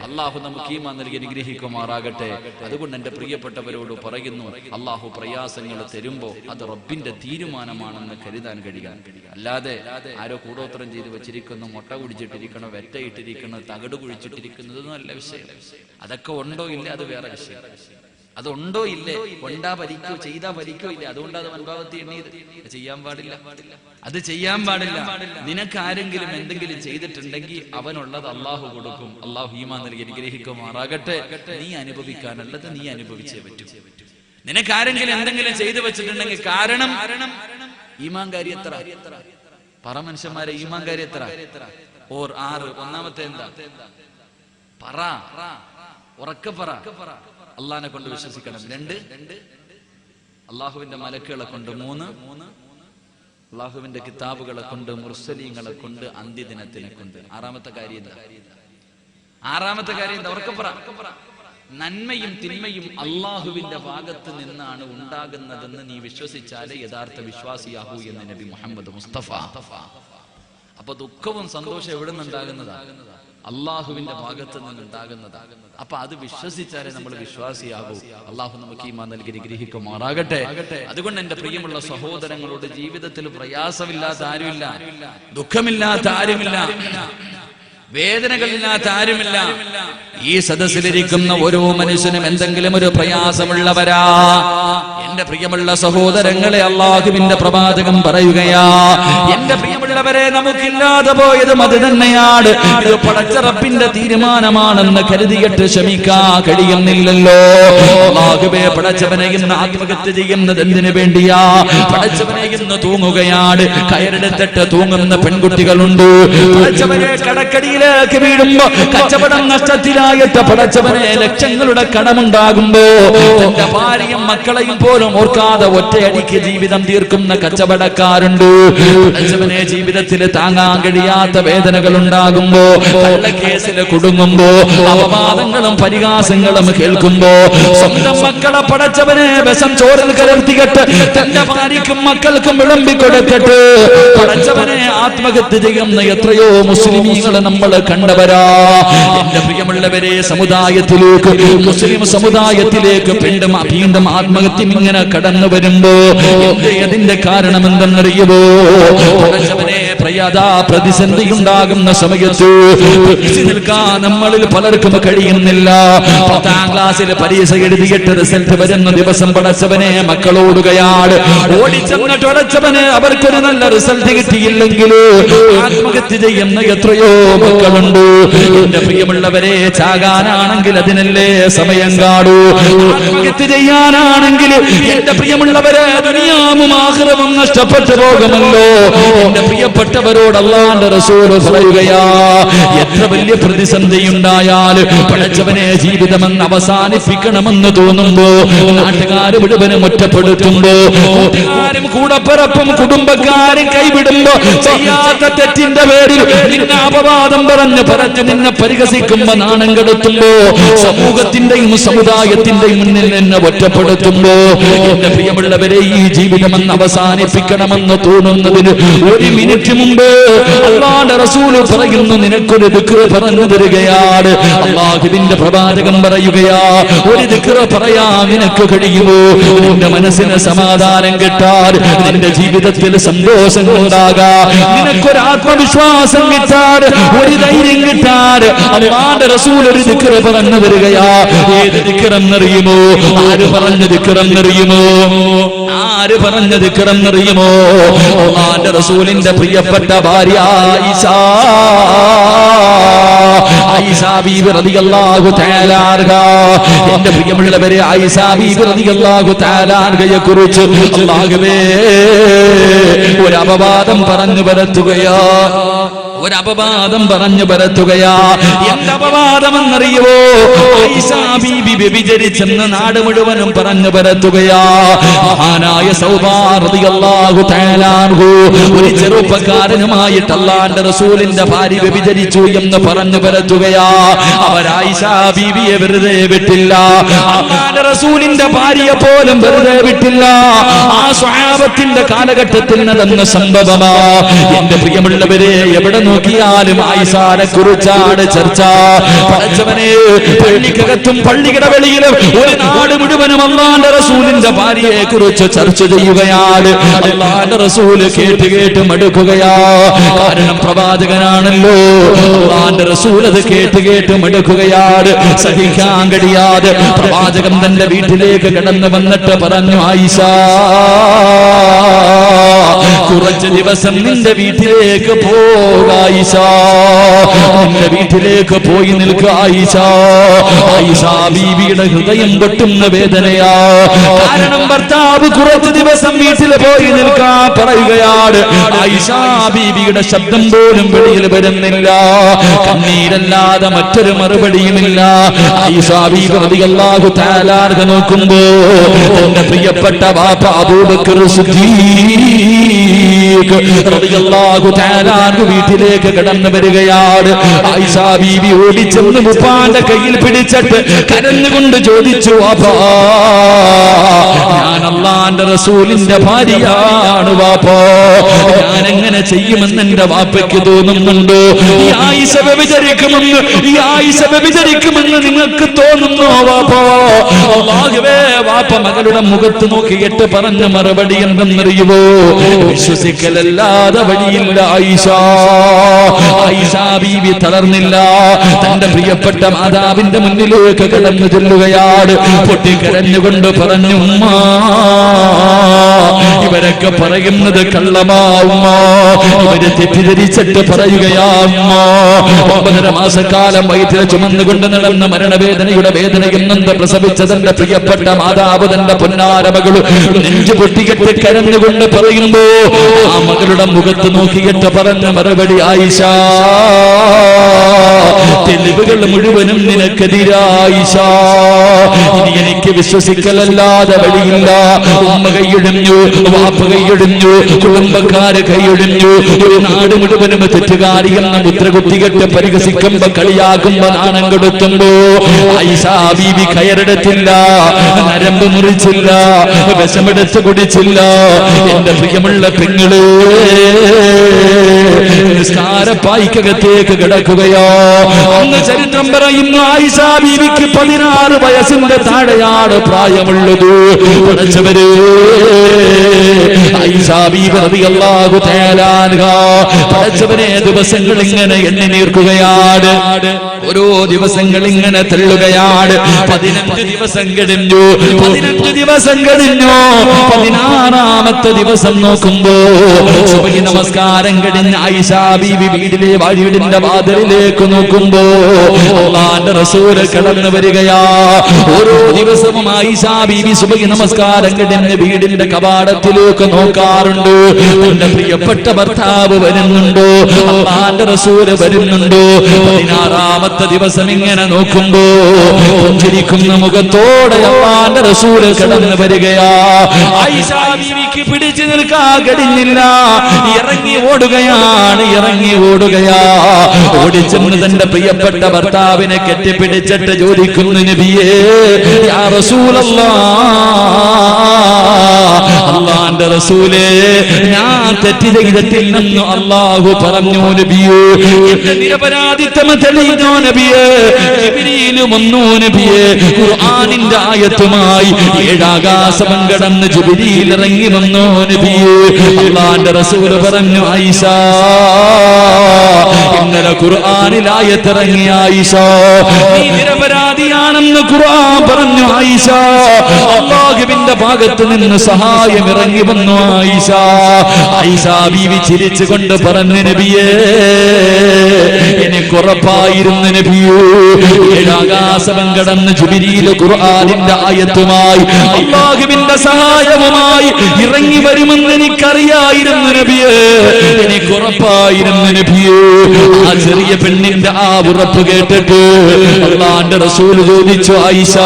അള്ളാഹു നമുക്ക് ഈമാൻ നൽകി അനുഗ്രഹിക്കുമാറാകട്ടെ. അതുകൊണ്ട് എന്റെ പ്രിയപ്പെട്ടവരോട് പറയുന്നു, അള്ളാഹു പ്രയാസങ്ങൾ തരുമ്പോ അത് റബ്ബിന്റെ തീരുമാനമാണെന്ന് കരുതാൻ കഴിയാൻ. അല്ലാതെ ആരോ കൂടോത്രം ചെയ്ത് വെച്ചിരിക്കുന്നു, മുട്ട കുടിച്ചിട്ടിരിക്കണോ, വെറ്റയിട്ടിരിക്കണോ, തകട് കുഴിച്ചിട്ടിരിക്കുന്നതൊന്നും അല്ല വിഷയം. അതൊക്കെ ഉണ്ടോ ഇല്ല, അത് വേറെ വിഷയം. അതുണ്ടോ ഇല്ലേ, കൊണ്ടാ ഭരിക്കോ ചെയ്താ ഭരിക്കോ ഇല്ല, അതുകൊണ്ട് അത് വൻഭാവത്തി എണ്ണിയത് ചെയ്യാൻ പാടില്ല, അത് ചെയ്യാൻ പാടില്ല. നിനക്ക് ആരെങ്കിലും എന്തെങ്കിലും ചെയ്തിട്ടുണ്ടെങ്കിൽ അവനുള്ളത് അള്ളാഹു കൊടുക്കും. അള്ളാഹു ഈമാൻ നൽകി അനുഗ്രഹിക്കുമാറാകട്ടെ. നീ അനുഭവിക്കാനുള്ളത് നീ അനുഭവിച്ചേ പറ്റൂ. നിനക്ക് ആരെങ്കിലും എന്തെങ്കിലും ചെയ്തു വെച്ചിട്ടുണ്ടെങ്കിൽ, കാരണം ഈമാൻകാരി എത്ര പറ മനുഷ്യന്മാരെ, ഈമാൻകാരി എത്ര? ഓർ 6. ഒന്നാമത്തെ എന്താ? പറ, ഉറക്കെ പറ, അള്ളാഹിനെ കൊണ്ട് വിശ്വസിക്കണം. 2, അള്ളാഹുവിന്റെ മലക്കുകളെ കൊണ്ട്. 3, അള്ളാഹുവിന്റെ കിതാബുകളെ കൊണ്ട്, മുർസലീങ്ങളെ കൊണ്ട്, അന്ത്യദിനത്തിനെ കൊണ്ട്. ആറാമത്തെ കാര്യം എന്താ? ഉറക്കെ പറ. നന്മയും തിന്മയും അള്ളാഹുവിന്റെ ഭാഗത്ത് നിന്നാണ് ഉണ്ടാകുന്നതെന്ന് നീ വിശ്വസിച്ചാലേ യഥാർത്ഥ വിശ്വാസിയാഹൂ എന്ന് നബി മുഹമ്മദ് മുസ്തഫ. അപ്പൊ ദുഃഖവും സന്തോഷം എവിടെ നിന്നുണ്ടാകുന്നതാ? അള്ളാഹുവിന്റെ ഭാഗത്ത് നിന്നുണ്ടാകുന്നതാ. അപ്പൊ അത് വിശ്വസിച്ചാലേ നമ്മൾ വിശ്വാസിയാകൂ. അള്ളാഹു നമുക്ക് ഈമാൻ നൽകി അനുഗ്രഹിക്കുമാറാകട്ടെ. അതുകൊണ്ട് എന്റെ പ്രിയമുള്ള സഹോദരങ്ങളോട്, ജീവിതത്തിൽ പ്രയാസമില്ലാത്ത ആരുമില്ല, ദുഃഖമില്ലാത്ത ആരുമില്ല, വേദനകളില്ലാത്ത ആരുമില്ല. ഈ സദസ്സിലിരിക്കുന്ന ഓരോ മനുഷ്യനും എന്തെങ്കിലും ഒരു പ്രയാസമുള്ളവരാ. എന്റെ പ്രിയമുള്ള സഹോദരങ്ങളെ, അള്ളാഹുവിന്റെ പ്രവാചകൻ പറയുകയാ, എന്റെ പ്രിയമുള്ളവരെ, നമുക്കില്ലാതെ പോയതും അത് തന്നെയാണ്. ഇത് പടച്ച റബ്ബിന്റെ തീരുമാനമാണെന്ന് കരുതിയിട്ട് ക്ഷമിക്കാൻ കഴിയുന്നില്ലല്ലോ. അള്ളാഹുവേ, പടച്ചവനെ ഇന്ന് ആത്മഹത്യ ചെയ്യുന്നത് എന്തിനു വേണ്ടിയാ? പടച്ചവനെ ഇന്ന് തൂങ്ങുകയാണ്, കയറെടുത്തിട്ട് തൂങ്ങുന്ന പെൺകുട്ടികളുണ്ട്. പടച്ചവനെ, കടക്കടിയിലേക്ക് വീഴുമ്പോ, കച്ചവടം നഷ്ടത്തിലായിട്ട് പടച്ചവനെ ലക്ഷങ്ങളുടെ കടമുണ്ടാകുമ്പോ തന്റെ ഭാര്യയും മക്കളെയും പോലും ഓർക്കാതെ ഒറ്റയടിക്ക് ജീവിതം തീർക്കുന്ന കച്ചവടക്കാരുണ്ട്. പടച്ചവനെ, ജീവിതത്തിൽ താങ്ങാൻ കഴിയാത്ത വേദനകൾ ഉണ്ടാകുമ്പോ, കള്ളക്കേസിൽ കുടുങ്ങുമ്പോ, അപവാദങ്ങളും പരിഹാസങ്ങളും കേൾക്കുമ്പോ, സ്വന്തം മക്കളെ പടച്ചവനെ വിഷം ചോറിൽ കലർത്തിയിട്ട് തന്റെ ഭാര്യക്കും മക്കൾക്കും വിളമ്പിക്കൊടുത്തിട്ട് പടച്ചവനെ ആത്മഹത്യ ചെയ്യുന്ന എത്രയോ മുസ്ലിമീങ്ങളെ നമ്മൾ കണ്ടവരാ. എന്റെ പ്രിയമുള്ളവരെ, സമുദായത്തിലേക്ക്, മുസ്ലിം സമുദായത്തിലേക്ക് വീണ്ടും ആത്മഹത്യ ഇങ്ങനെ കടന്നു വരുമ്പോ അതിന്റെ കാരണം എന്തെന്നറിയുമോ? പ്രതിസന്ധി ഉണ്ടാകുന്ന സമയത്ത് പിടിച്ചു നിൽക്കാൻ നമ്മളിൽ പലർക്കും കഴിയുന്നില്ല. 10ാം ക്ലാസ്സിൽ പരീക്ഷ എഴുതിയിട്ട് റിസൾട്ട് വരുന്ന ദിവസം പടച്ചവനെ മക്കളോടുകയാണ്, ഓടിച്ചെന്നിട്ട് പടച്ചവനെ അവർക്കൊരു നല്ല റിസൾട്ട് കിട്ടിയില്ലെങ്കിൽ ആത്മഹത്യ ചെയ്യുന്ന എത്രയോ മക്കളുണ്ട്. എന്റെ പ്രിയമുള്ളവരെ, ചാകാനാണെങ്കിൽ അതിനല്ലേ സമയം കാണൂ. ആത്മഹത്യ ചെയ്യാനാണെങ്കിൽ എന്റെ പ്രിയമുള്ളവരെ, ദുനിയാവും ആഖിറവും നഷ്ടപ്പെട്ടു പോകുമല്ലോ. എന്റെ പ്രിയപ്പെട്ടവരോട് അല്ലാഹുവിന്റെ റസൂൽ പറയുകയാ, എത്ര വലിയ പ്രതിസന്ധി ഉണ്ടായാലും പടച്ചവനെ ജീവിതമെന്ന് അവസാനിപ്പിക്കണമെന്ന് തോന്നുമ്പോ, നാട്ടുകാർ മുഴുവനും ഒറ്റപ്പെടുത്തുമ്പോ, കൂട്ടുകാരും കൂടപ്പിറപ്പും കുടുംബക്കാരും കൈവിടുമ്പോ, ചെയ്യാത്ത തെറ്റിന്റെ പേരിൽ നിന്നെ അപവാദം പറഞ്ഞ് നിന്നെ പരിഹസിക്കുമ്പോ, നാണം കെടുത്തുമ്പോ, സമൂഹത്തിന്റെയും സമുദായത്തിന്റെയും മുന്നിൽ നിന്നെ ഒറ്റപ്പെടുത്തുമ്പോ, എന്റെ പ്രിയമുള്ളവരെ, ഈ ജീവിതമെന്ന് അവസാനിപ്പിക്കണമെന്ന് തോന്നുന്നതിന് 1 മിനിറ്റ് മുമ്പ് അല്ലാഹുവിന്റെ റസൂൽ പറയുന്നു, നിനക്കൊരു ദിക്ർ പറഞ്ഞു തരികയാണ്. അല്ലാഹുവിന്റെ പ്രവാചകൻ പറയുകയാ, ഒരു ദിക്ർ പറയാൻ നിനക്ക് കഴിയുമോ? നിന്റെ മനസ്സിന് സമാധാനം കിട്ടാൻ, നിന്റെ ജീവിതത്തിൽ സന്തോഷം ഉണ്ടാകാൻ, നിനക്കൊരു ആത്മവിശ്വാസം കിട്ടാൻ, ഒരു ധൈര്യം കിട്ടാൻ അല്ലാഹുവിന്റെ റസൂൽ ഒരു ദിക്ർ പറഞ്ഞു തരികയാ. ഏത് ദിക്റെന്നറിയുമോ? ആര് പറഞ്ഞ ദിക്റെന്നറിയുമോ? ആര് പറഞ്ഞ ദിക്റെന്നറിയുമോ? അല്ലാഹുവിന്റെ റസൂലിന്റെ പ്രിയപ്പെട്ട ഭാര്യ ആയിഷ ബീബി റളിയല്ലാഹു തആല അൻഹ. എന്റെ പ്രിയമുള്ളവരെ, ആയിഷ ബീബി റളിയല്ലാഹു തആല അൻഹയെ കുറിച്ച് അല്ലാഹുവേ ഒരു അപവാദം പറഞ്ഞു പരത്തുകയാ. എന്താ അപവാദമെന്നറിയുവോ? ആയിഷ ബീബി വ്യഭിചരിച്ചെന്ന് നാട് മുഴുവനും പറഞ്ഞു പരത്തുകയാ. മഹാനായ സൗബാ റളിയല്ലാഹു തആല അൻഹു ഒരു ചെറുപ്പക്കാരനുമായിട്ട് അല്ലാഹുവിന്റെ റസൂലിന്റെ ഭാര്യ വ്യഭിചരിച്ചു എന്ന് പറഞ്ഞു പരത്തുകയാ. അവർ ആയിഷ ബീബിയെ വെറുതെ വിട്ടില്ല, അല്ലാഹുവിന്റെ റസൂലിന്റെ ഭാര്യയെ പോലും വെറുതെ വിട്ടില്ല. ആ സ്വഹാബത്തിന്റെ കാലഘട്ടത്തിൽ നടന്ന സംഭവമാ. എന്റെ പ്രിയമുള്ളവരെ, എവിടെ നോക്കിയാലും ആയിഷാനെ കുറിച്ചാണ് ചർച്ച. പടച്ചവനെ, പള്ളിക്കകത്തും പള്ളിയുടെ വെളിയിലും ഒരു നാട് മുഴുവനും അല്ലാഹുവിന്റെ റസൂലിന്റെ ഭാര്യയെ കുറിച്ച് ചർച്ച ചെയ്യുകയാണ്. അല്ലാഹുവിന്റെ റസൂല് കേട്ട് കേട്ട് മടുക്കുകയാ. കാരണം പ്രവാചകനാണല്ലോ. അല്ലാഹുവിന്റെ റസൂൽ അത് കേട്ട് കേട്ട് മടുക്കുകയാണ്. സഹിക്കാൻ കഴിയാതെ പ്രവാചകൻ തന്റെ വീട്ടിലേക്ക് കടന്നു വന്നിട്ട് പറഞ്ഞു, ആയിഷ, കുറച്ച് ദിവസം നിന്റെ വീട്ടിലേക്ക് പോക ആയിഷ, നിന്റെ വീട്ടിലേക്ക് പോയി നിൽക്കുക ആയിഷ. ആയിഷ ബീവിയുടെ ഹൃദയം പൊട്ടുന്ന വേദനയാ. കാരണം ഭർത്താവ് കുറച്ച് ദിവസം വീട്ടിൽ പോയി നിൽക്കാൻ പറയുകയാണ്. ആയിഷ ബീവിയുടെ ശബ്ദം പോലും വെളിയിൽ വരുന്നില്ല. കണ്ണീരല്ലാതെ മറ്റൊരു മറുപടിയുമില്ല. ആയിഷ ബീവി റളിയല്ലാഹു തആല അൻഹ നോക്കുമ്പോ തന്റെ പ്രിയപ്പെട്ട വാപ്പ അബൂബക്കർ സിദ്ദീഖ് റളിയല്ലാഹു തആല അൻഹു വീട്ടിലേക്ക് കടന്നു വരികയാണ്. ആയിഷ ബീവി ഓടിച്ചെന്ന് ഉപ്പാന്റെ കയ്യിൽ പിടിച്ചിട്ട് കരഞ്ഞുകൊണ്ട് ചോദിച്ചു, വാപ്പാ, ഞാൻ അല്ലാഹുവിന്റെ റസൂലിന്റെ ഭാര്യയാണ് വാപ്പാ, ഞാൻ എങ്ങനെ ചെയ്യുമെന്ന് എന്റെ വാപ്പയ്ക്ക് തോന്നുന്നുണ്ടോ? ഈ ആയിഷ വ്യഭിചരിക്കുമെന്ന് നിങ്ങൾക്ക് തോന്നുന്നോ വാപ്പാ? അല്ലാഹുവേ, വാപ്പ മകളുടെ മുഖത്ത് നോക്കിയിട്ട് പറഞ്ഞ മറുപടി എന്തെന്നറിയുമോ? വിശ്വസിക്കലല്ലാതെ വഴിയില്ല ആയിഷ. ആയിഷ ബീവി തളർന്നില്ല. തന്റെ പ്രിയപ്പെട്ട മാതാവിന്റെ മുന്നിലേക്ക് കടന്നു ചെല്ലുകയാണ്. പൊട്ടിക്കരഞ്ഞുകൊണ്ട് പറഞ്ഞു, ഉമ്മ, ഇവരൊക്കെ പറയുന്നത് കള്ളമാ ഉമ്മ, ഇവര് തെറ്റിദ്ധരിച്ചിട്ട് പറയുകയാ ഉമ്മ. 9.5 മാസക്കാലം വയറ്റിൽ ചുമന്നുകൊണ്ട് നടന്ന മരണവേദനയുടെ വേദനയിൽ നിന്ന് പ്രസവിച്ച തന്റെ പ്രിയപ്പെട്ട മാതാവ് തന്റെ പൊന്നാര മകള് നെഞ്ചു പൊട്ടിക്കെട്ട് കരഞ്ഞുകൊണ്ട് പറയുമ്പോ ആ മകളുടെ മുഖത്ത് നോക്കിയിട്ട് പറഞ്ഞ മറുപടി, ആയിഷ, തെളിവുകൾ മുഴുവനും നിനക്കെതിരായിഷ, ഇനി എനിക്ക് വിശ്വസിക്കലല്ലാതെ വഴിയില്ല. ഉമ്മ കൈയൊഴിഞ്ഞു, വാപ്പ കൈയൊഴിഞ്ഞു, കുടുംബക്കാര് കൈയൊഴിഞ്ഞു, ഒരു നാട് മുഴുവനും തെറ്റുകാരി എന്ന മുദ്ര കുത്തികെട്ട് പരിഹസിക്കുമ്പോ കളിയാക്കുമ്പോ നാണം കൊടുത്തുമ്പോ ആയിഷ ബീവി കയറെടുത്തില്ല, നരമ്പ് മുറിച്ചില്ല, വിഷമെടുത്ത് കുടിച്ചില്ല. എന്റെ പ്രിയമുള്ള പെങ്ങള് നിസ്കാരപ്പായിക്കകത്തേക്ക് കിടക്കുകയോ. അന്ന് ചരിത്രം പറയുന്നു, ആയിഷ ബീവിക്ക് 16 വയസ്സിന്റെ താഴെയാണ് പ്രായമുള്ളത്. പഠിച്ചവര് ആയിഷ ബീവി റളിയല്ലാഹു തആല അൻഹ പഠിച്ചവരെ ദിവസങ്ങൾ ഇങ്ങനെ എണ്ണി നീർക്കുകയാണ്. ഓരോ ദിവസങ്ങൾ ഇങ്ങനെ തള്ളുകയാണ്. 15 ദിവസം കഴിഞ്ഞു, 15 ദിവസം കഴിഞ്ഞു. 16ാമത്തെ ദിവസം നോക്കുമ്പോ സുബഹി നമസ്കാരം കഴിഞ്ഞ് ആയിഷ ബീവി വീടിന്റെ വാതിലിലേക്ക് നോക്കുമ്പോ അല്ലാഹുവിന്റെ റസൂൽ കടന്നു വരികയാ. ഓരോ ദിവസവും ആയിഷ ബീവി സുബഹി നമസ്കാരം കഴിഞ്ഞ് വീടിന്റെ കവാടത്തിലേക്ക് നോക്കാറുണ്ട്. തന്റെ പ്രിയപ്പെട്ട ഭർത്താവ് വരുന്നുണ്ടോ, അല്ലാഹുവിന്റെ റസൂൽ വരുന്നുണ്ടോ? 16ാമത്തെ ദിവസം ഇങ്ങനെ നോക്കുമ്പോ പുഞ്ചിരിക്കുന്ന മുഖത്തോടെ അല്ലാഹുവിന്റെ റസൂൽ കടന്നു വരികയാ. ആയിഷ ബീവിക്ക് പിടിച്ചു നിൽക്കാൻ കഴിഞ്ഞില്ല. ഇറങ്ങി ഓടുകയാ. ഓടിച്ചെന്ന് തന്റെ പ്രിയപ്പെട്ട ഭർത്താവിനെ കെട്ടിപ്പിടിച്ചിട്ട് ചോദിക്കുന്നു, നബിയേ, യാ റസൂലല്ലാഹ്, അല്ലാഹുവിന്റെ റസൂലേ, ഞാൻ തെറ്റ് ചെയ്തിട്ടില്ലെന്ന് അല്ലാഹു പറഞ്ഞു നബിയേ. എന്റെ നിരപരാധിത്വം തെളിയിച്ചോ നബിയേ. ജിബ്രീൽ വന്നു നബിയേ, ഖുർആനിന്റെ ആയത്തുമായി 7 ആകാശം കടന്ന് ജിബ്രീൽ ഇറങ്ങി വന്നു നബിയേ. അല്ലാഹുവിന്റെ റസൂൽ പറഞ്ഞു, ആയിഷ, ഇന്നലെ ഖുർആനിൽ ആയത്തിറങ്ങി ആയിഷ, നീ നിരപരാധിയാണെന്ന് ഖുർആൻ പറഞ്ഞു ആയിഷ. അല്ലാഹുവിന്റെ ഭാഗത്ത് നിന്ന് സഹായം ഇറങ്ങി വന്നു ആയിഷ. ആയിഷ ബീവി ചിരിച്ചുകൊണ്ട് പറഞ്ഞു, നബിയേ, എനിക്ക് ഉറപ്പായിരുന്നു നബിയേ, 7 ആകാശം കടന്ന് ജിബ്രീൽ ഖുർആനിന്റെ ആയത്തുമായി അല്ലാഹുവിന്റെ സഹായവുമായി ഇറങ്ങി വരുമെന്ന് എനിക്കറിയായിരുന്നു നബിയേ, എനിക്ക് ഉറപ്പായിരുന്നു നബിയേ. ആ ചെറിയ പെണ്ണിന്റെ ആ ഉറപ്പ് കേട്ടിട്ട് അല്ലാഹുവിന്റെ റസൂൽ ചോദിച്ചു, ആയിഷ,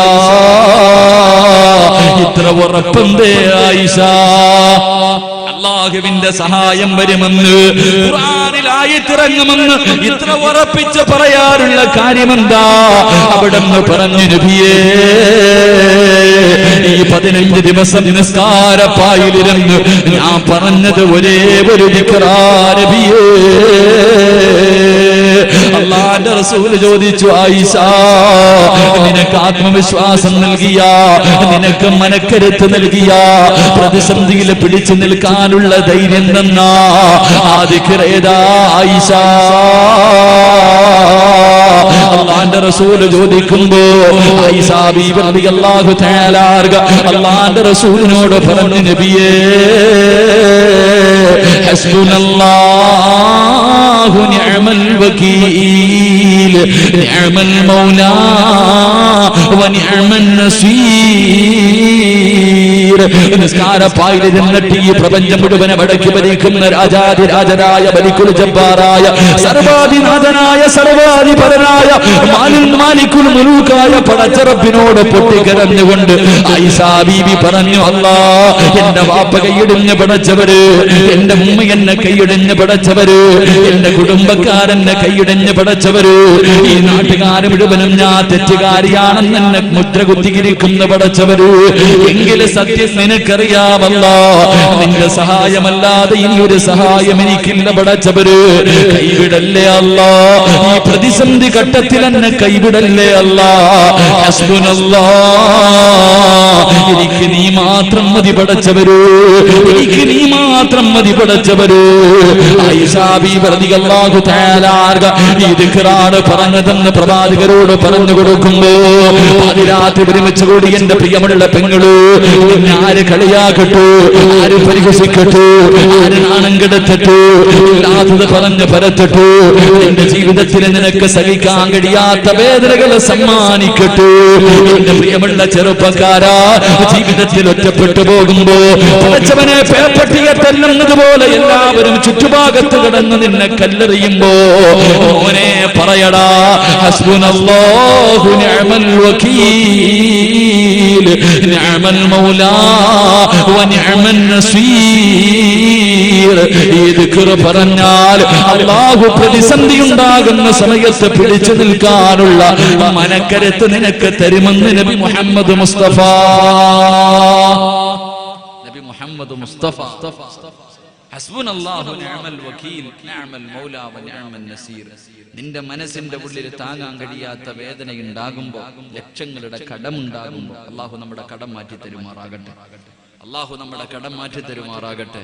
ഇത്ര ഉറപ്പെന്തേ ആയിഷ? അല്ലാഹുവിന്റെ സഹായം വരുമെന്ന്, ഖുർആനിൽ ആയത്തിറങ്ങുമെന്ന് ഇത്ര ഉറപ്പിച്ച് പറയാറുള്ള കാര്യമെന്താ? അവിടെന്ന് പറഞ്ഞു, നബിയേ, ഈ 15 ദിവസം നിസ്കാരപ്പായിലിരുന്ന് ഞാൻ പറഞ്ഞത് ഒരേ ഒരു ദിക്റാ നബിയേ. അള്ളാന്റെ റസൂല് ചോദിച്ചു, ആയിഷ നിനക്ക് ആത്മവിശ്വാസം നൽകിയ, നിനക്ക് മനക്കരുത്ത് നൽകിയ, പ്രതിസന്ധിയിൽ പിടിച്ചു നിൽക്കാനുള്ള ധൈര്യം തന്ന ആ ദിക്ർ ഏതാ ആയിഷ? അള്ളാന്റെ റസൂല് ചോദിക്കുമ്പോ ആയിഷ ബീവി റളിയല്ലാഹു തആല അള്ളാന്റെ റസൂലിനോട് പറഞ്ഞു, നബിയേ ഹസ്ബുനല്ലാഹു നിഅമൽ വകീൽ നിഅമൽ മൗലാ വ നിഅമൻ നസീർ. നിസ്കാരപ്പായിൽ നിന്നിട്ട് ഈ പ്രപഞ്ചം മുഴുവനെ വടക്കി ഭരിക്കുന്ന രാജാതിരാജനായ ബലിക്കുൽ ജബ്ബാറായ സർവാധിനാഥനായ സർവാധിപരനായ മാലിക്കുൽ മുലൂക്കായ പടച്ചറബിനോട് പൊട്ടിക്കരഞ്ഞുകൊണ്ട് ആയിഷ ബീബി പറഞ്ഞു, അല്ലാ എന്റെ വാപ്പ കൈയിടിഞ്ഞ് പടച്ചവര്, എന്റെ ഉമ്മ എന്നെ കൈയിടിഞ്ഞ് പടച്ചവര്, എന്റെ കുടുംബക്കാരെന്നെ കൈയിടിഞ്ഞ് പടച്ചവര്, ഈ നാട്ടുകാര് മുഴുവനും ഞാൻ തെറ്റുകാരിയാണെന്ന് എന്നെ മുദ്ര കുത്തിയിരിക്കുന്ന പടച്ചവര്, എങ്കിലും സത്യം നിനക്കറിയാമല്ല, നിന്റെ സഹായമല്ലാതെ ഇനിയൊരു സഹായം എനിക്കില്ല പടച്ചവര്, കൈവിടല്ലേ അല്ലാ, ഈ പ്രതിസന്ധി ഘട്ടത്തിൽ എന്നെ കൈവിടല്ലേ അല്ലാ, ഹസ്ബുനല്ലാഹ് എനിക്ക് നീ മാത്രം മതി പടച്ചവര്, എനിക്ക് നീ മാത്രം മതി പടച്ചവര്. ആയിഷ ബീവി റളിയല്ലാഹു തആല ഈ ദിക്റാണ് പറഞ്ഞതെന്ന് പ്രവാചകരോട് പറഞ്ഞു കൊടുക്കുമ്പോ അതിരാത്രി ഒരുമിച്ച് കൂടി എന്റെ പ്രിയമുള്ള പെങ്ങള്, ആര് കളിയാക്കട്ടു, ആര് പരിഹസിക്കട്ടു, ആര് നാണം കെടുത്തട്ടു, ഇല്ലാത്തത് പറഞ്ഞ് പരത്തട്ടു, എന്റെ ജീവിതത്തിൽ നിനക്ക് സഹിക്കാൻ കഴിയാത്ത വേദനകളെ സമ്മാനിക്കട്ടു. എന്റെ പ്രിയമുള്ള ചെറുപ്പക്കാരാ, ജീവിതത്തിൽ ഒറ്റപ്പെട്ടു പോകുമ്പോ പടച്ചവനെ പേപ്പട്ടിയെ തല്ലുന്നത് പോലെ എല്ലാവരും ചുറ്റുഭാഗത്ത് കിടന്ന് നിന്നെ കല്ലെറിയുമ്പോ മോനെ പറയടാ, ഹസ്ബുനല്ലാഹു നിഅമൽ വകീൽ നിഅമൽ മൗലാ വ നിഅമൻ നസീർ. ഈ ദിക്ർ പറഞ്ഞാൽ അല്ലാഹു പ്രതിസന്ധി ഉണ്ടാകുന്ന സമയത്ത് പിടിച്ചു നിൽക്കാനുള്ള മനക്കരുത്ത് നിനക്ക് തരുമെന്ന് നബി മുഹമ്മദ് മുസ്തഫ. നബി മുഹമ്മദ് മുസ്തഫ ഹസ്ബുനല്ലാഹു നിഅമൽ വകീൽ നിഅമൽ മൗലാ വ നിഅമൻ നസീർ. നിന്റെ മനസ്സിന്റെ ഉള്ളിൽ താങ്ങാൻ കഴിയാത്ത വേദന ഉണ്ടാകുമ്പോ, ലക്ഷങ്ങളുടെ കടമുണ്ടാകുമ്പോ അല്ലാഹു നമ്മുടെ കടം മാറ്റി തരുമാറാകട്ടെ. അല്ലാഹു നമ്മുടെ കടം മാറ്റി തരുമാറാകട്ടെ.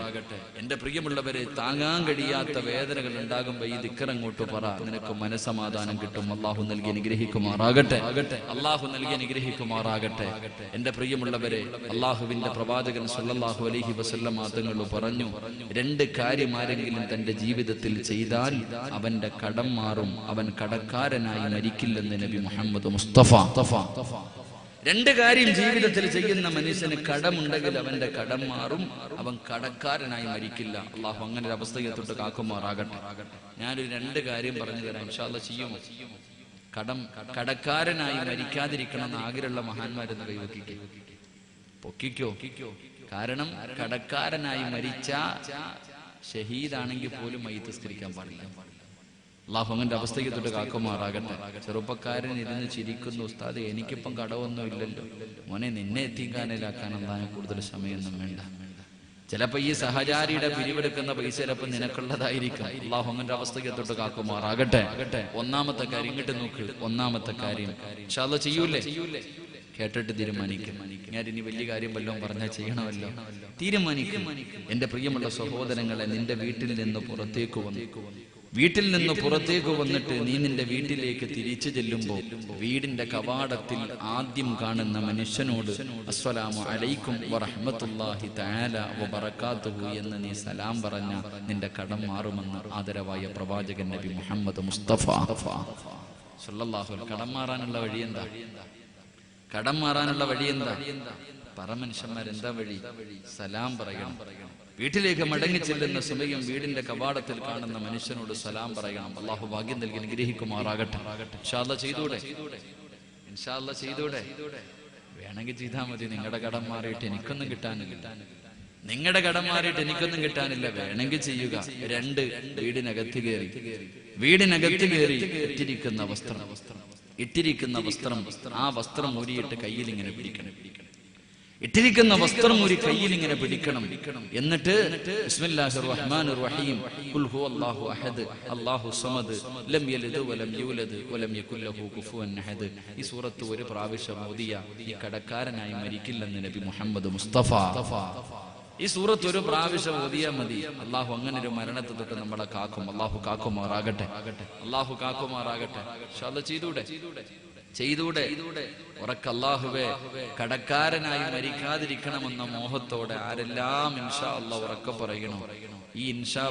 എന്റെ പ്രിയമുള്ളവരെ, താങ്ങാൻ കഴിയാത്ത വേദനകൾ ഉണ്ടാകുമ്പോ ഈ ദിക്ർ അങ്ങോട്ട് പറ, നിനക്ക് മനസ്സമാധാനം കിട്ടും. അല്ലാഹു നൽകി അനുഗ്രഹിക്കുമാറാകട്ടെ. അല്ലാഹു നൽകി അനുഗ്രഹിക്കുമാറാകട്ടെ. എന്റെ പ്രിയമുള്ളവരെ, അല്ലാഹുവിന്റെ പ്രവാചകൻ സല്ലല്ലാഹു അലൈഹി വസല്ലം തങ്ങൾ പറഞ്ഞു, രണ്ട് കാര്യം ആരെങ്കിലും തന്റെ ജീവിതത്തിൽ ചെയ്താൽ അവന്റെ കടം മാറും, അവൻ കടക്കാരനായി മരിക്കില്ലെന്ന് നബി മുഹമ്മദ് മുസ്തഫ. രണ്ട് കാര്യം ജീവിതത്തിൽ ചെയ്യുന്ന മനുഷ്യന് കടമുണ്ടെങ്കിൽ അവന്റെ കടം മാറും, അവൻ കടക്കാരനായി മരിക്കില്ല. അള്ളാഹു അങ്ങനെ ഒരു അവസ്ഥയെ തൊട്ട് കാക്കുമാറാകട്ടെ. ഞാനൊരു രണ്ട് കാര്യം പറഞ്ഞു തരാം, ഇൻഷാ അല്ലാഹ് ചെയ്യുമോ? കടക്കാരനായി മരിക്കാതിരിക്കണം എന്ന് ആഗ്രഹമുള്ള മഹാന്മാരെന്ന് പൊക്കിക്കോ. കാരണം കടക്കാരനായി മരിച്ച ഷഹീദാണെങ്കിൽ പോലും മയ്യിത്ത് നിസ്കരിക്കാൻ പാടില്ല. അല്ലാഹു അങ്ങന്റെ അവസ്ഥയ്ക്ക് തൊട്ട് കാക്കുമാറാകട്ടെ. ചെറുപ്പക്കാരൻ ഇരുന്ന് ചിരിക്കുന്നു, ഉസ്താദ് എനിക്കിപ്പം കടമൊന്നും ഇല്ലല്ലോ. മോനെ, നിന്നെ എത്തിക്കാനിലാക്കാൻ എന്താണ് കൂടുതൽ സമയമൊന്നും വേണ്ട. ചിലപ്പോ ഈ സഹചാരിയുടെ പിരിവെടുക്കുന്ന പൈസ ചിലപ്പോൾ നിനക്കുള്ളതായിരിക്കും. അല്ലാഹു അങ്ങന്റെ അവസ്ഥയ്ക്ക് തൊട്ട് കാക്കുമാറാകട്ടെ. ഒന്നാമത്തെ കാര്യം ഇങ്ങോട്ട് നോക്ക്. ഒന്നാമത്തെ കാര്യം ഇൻഷാ അല്ലാഹ് ചെയ്യൂലേ? കേട്ടിട്ട് തീരുമാനിക്കും. ഞാൻ ഇനി വലിയ കാര്യം വല്ലതും പറഞ്ഞാൽ ചെയ്യണമല്ലോ. തീരുമാനിക്കും. എന്റെ പ്രിയമുള്ള സഹോദരങ്ങളെ, നിന്റെ വീട്ടിൽ നിന്ന് പുറത്തേക്ക് വന്നിട്ട് നീ നിന്റെ വീട്ടിലേക്ക് തിരിച്ചു ചെല്ലുമ്പോൾ വീടിന്റെ കവാടത്തിൽ ആദ്യം കാണുന്ന മനുഷ്യനോട് അസ്സലാമു അലൈക്കും വറഹ്മത്തുള്ളാഹി തആല വബറകാതുഹു എന്ന് നീ സലാം പറഞ്ഞ നിന്റെ കടം മാറുമെന്ന് ആദരവായ പ്രവാചകൻ നബി മുഹമ്മദ് മുസ്തഫ സല്ലല്ലാഹു അലൈഹി. കടം മാറാനുള്ള വഴി എന്താ? പറ മനുഷ്യന്മാരെന്താ വഴി? സലാം പറയണം. വീട്ടിലേക്ക് മടങ്ങി ചെല്ലുന്ന സമയം വീടിന്റെ കവാടത്തിൽ കാണുന്ന മനുഷ്യനോട് സലാം പറയണം. അല്ലാഹു ഭാഗ്യം നൽകി അനുഗ്രഹിക്കുമാറാകട്ടെ. ഇൻഷാ അല്ലാഹ് ചെയ്തൂടെ? വേണമെങ്കിൽ ചെയ്താൽ മതി. നിങ്ങളുടെ കടം മാറിയിട്ട് എനിക്കൊന്നും കിട്ടാനില്ല. വേണമെങ്കിൽ ചെയ്യുക. രണ്ട്, വീടിനകത്ത് കയറി ഇട്ടിരിക്കുന്ന വസ്ത്രം ആ വസ്ത്രം ഊരിയിട്ട് കയ്യിൽ ഇങ്ങനെ പിടിക്കണം. ഇട്ടിരിക്കുന്ന വസ്ത്രം ഒരു കയ്യിൽ ഇങ്ങനെ പിടിക്കണം. എന്നിട്ട് ബിസ്മില്ലാഹിർ റഹ്മാനിർ റഹീം ഖുൽ ഹുവല്ലാഹു അഹദ് അല്ലാഹു സമദ് ലം യലിദ് വലം യൂലദ് വലം യകുൽ ലഹു കുഫുവൻ അഹദ്. ഈ സൂറത്ത് ഒരു പ്രാവശ്യം ഓതിയ ഈ കടക്കാരനായി മരിക്കില്ലെന്ന് നബി മുഹമ്മദ് മുസ്തഫ. ഈ സൂറത്ത് ഒരു പ്രാവശ്യം ഓതിയാൽ മതി. അള്ളാഹു അങ്ങനെ ഒരു മരണത്തെ തൊട്ട് നമ്മളെ കാക്കും. അള്ളാഹു കാക്കുമാറാകട്ടെ, അള്ളാഹു കാക്കുമാറാകട്ടെ. ചെയ്തൂടെ ഉറക്ക അല്ലാഹുവേ, കടക്കാരനായി മരിക്കാതിരിക്കണമെന്ന മോഹത്തോടെ ആരെല്ലാം ഇൻഷാ അല്ലാഹ് ഉറക്ക പറയണോ, ഈ ഇൻഷാ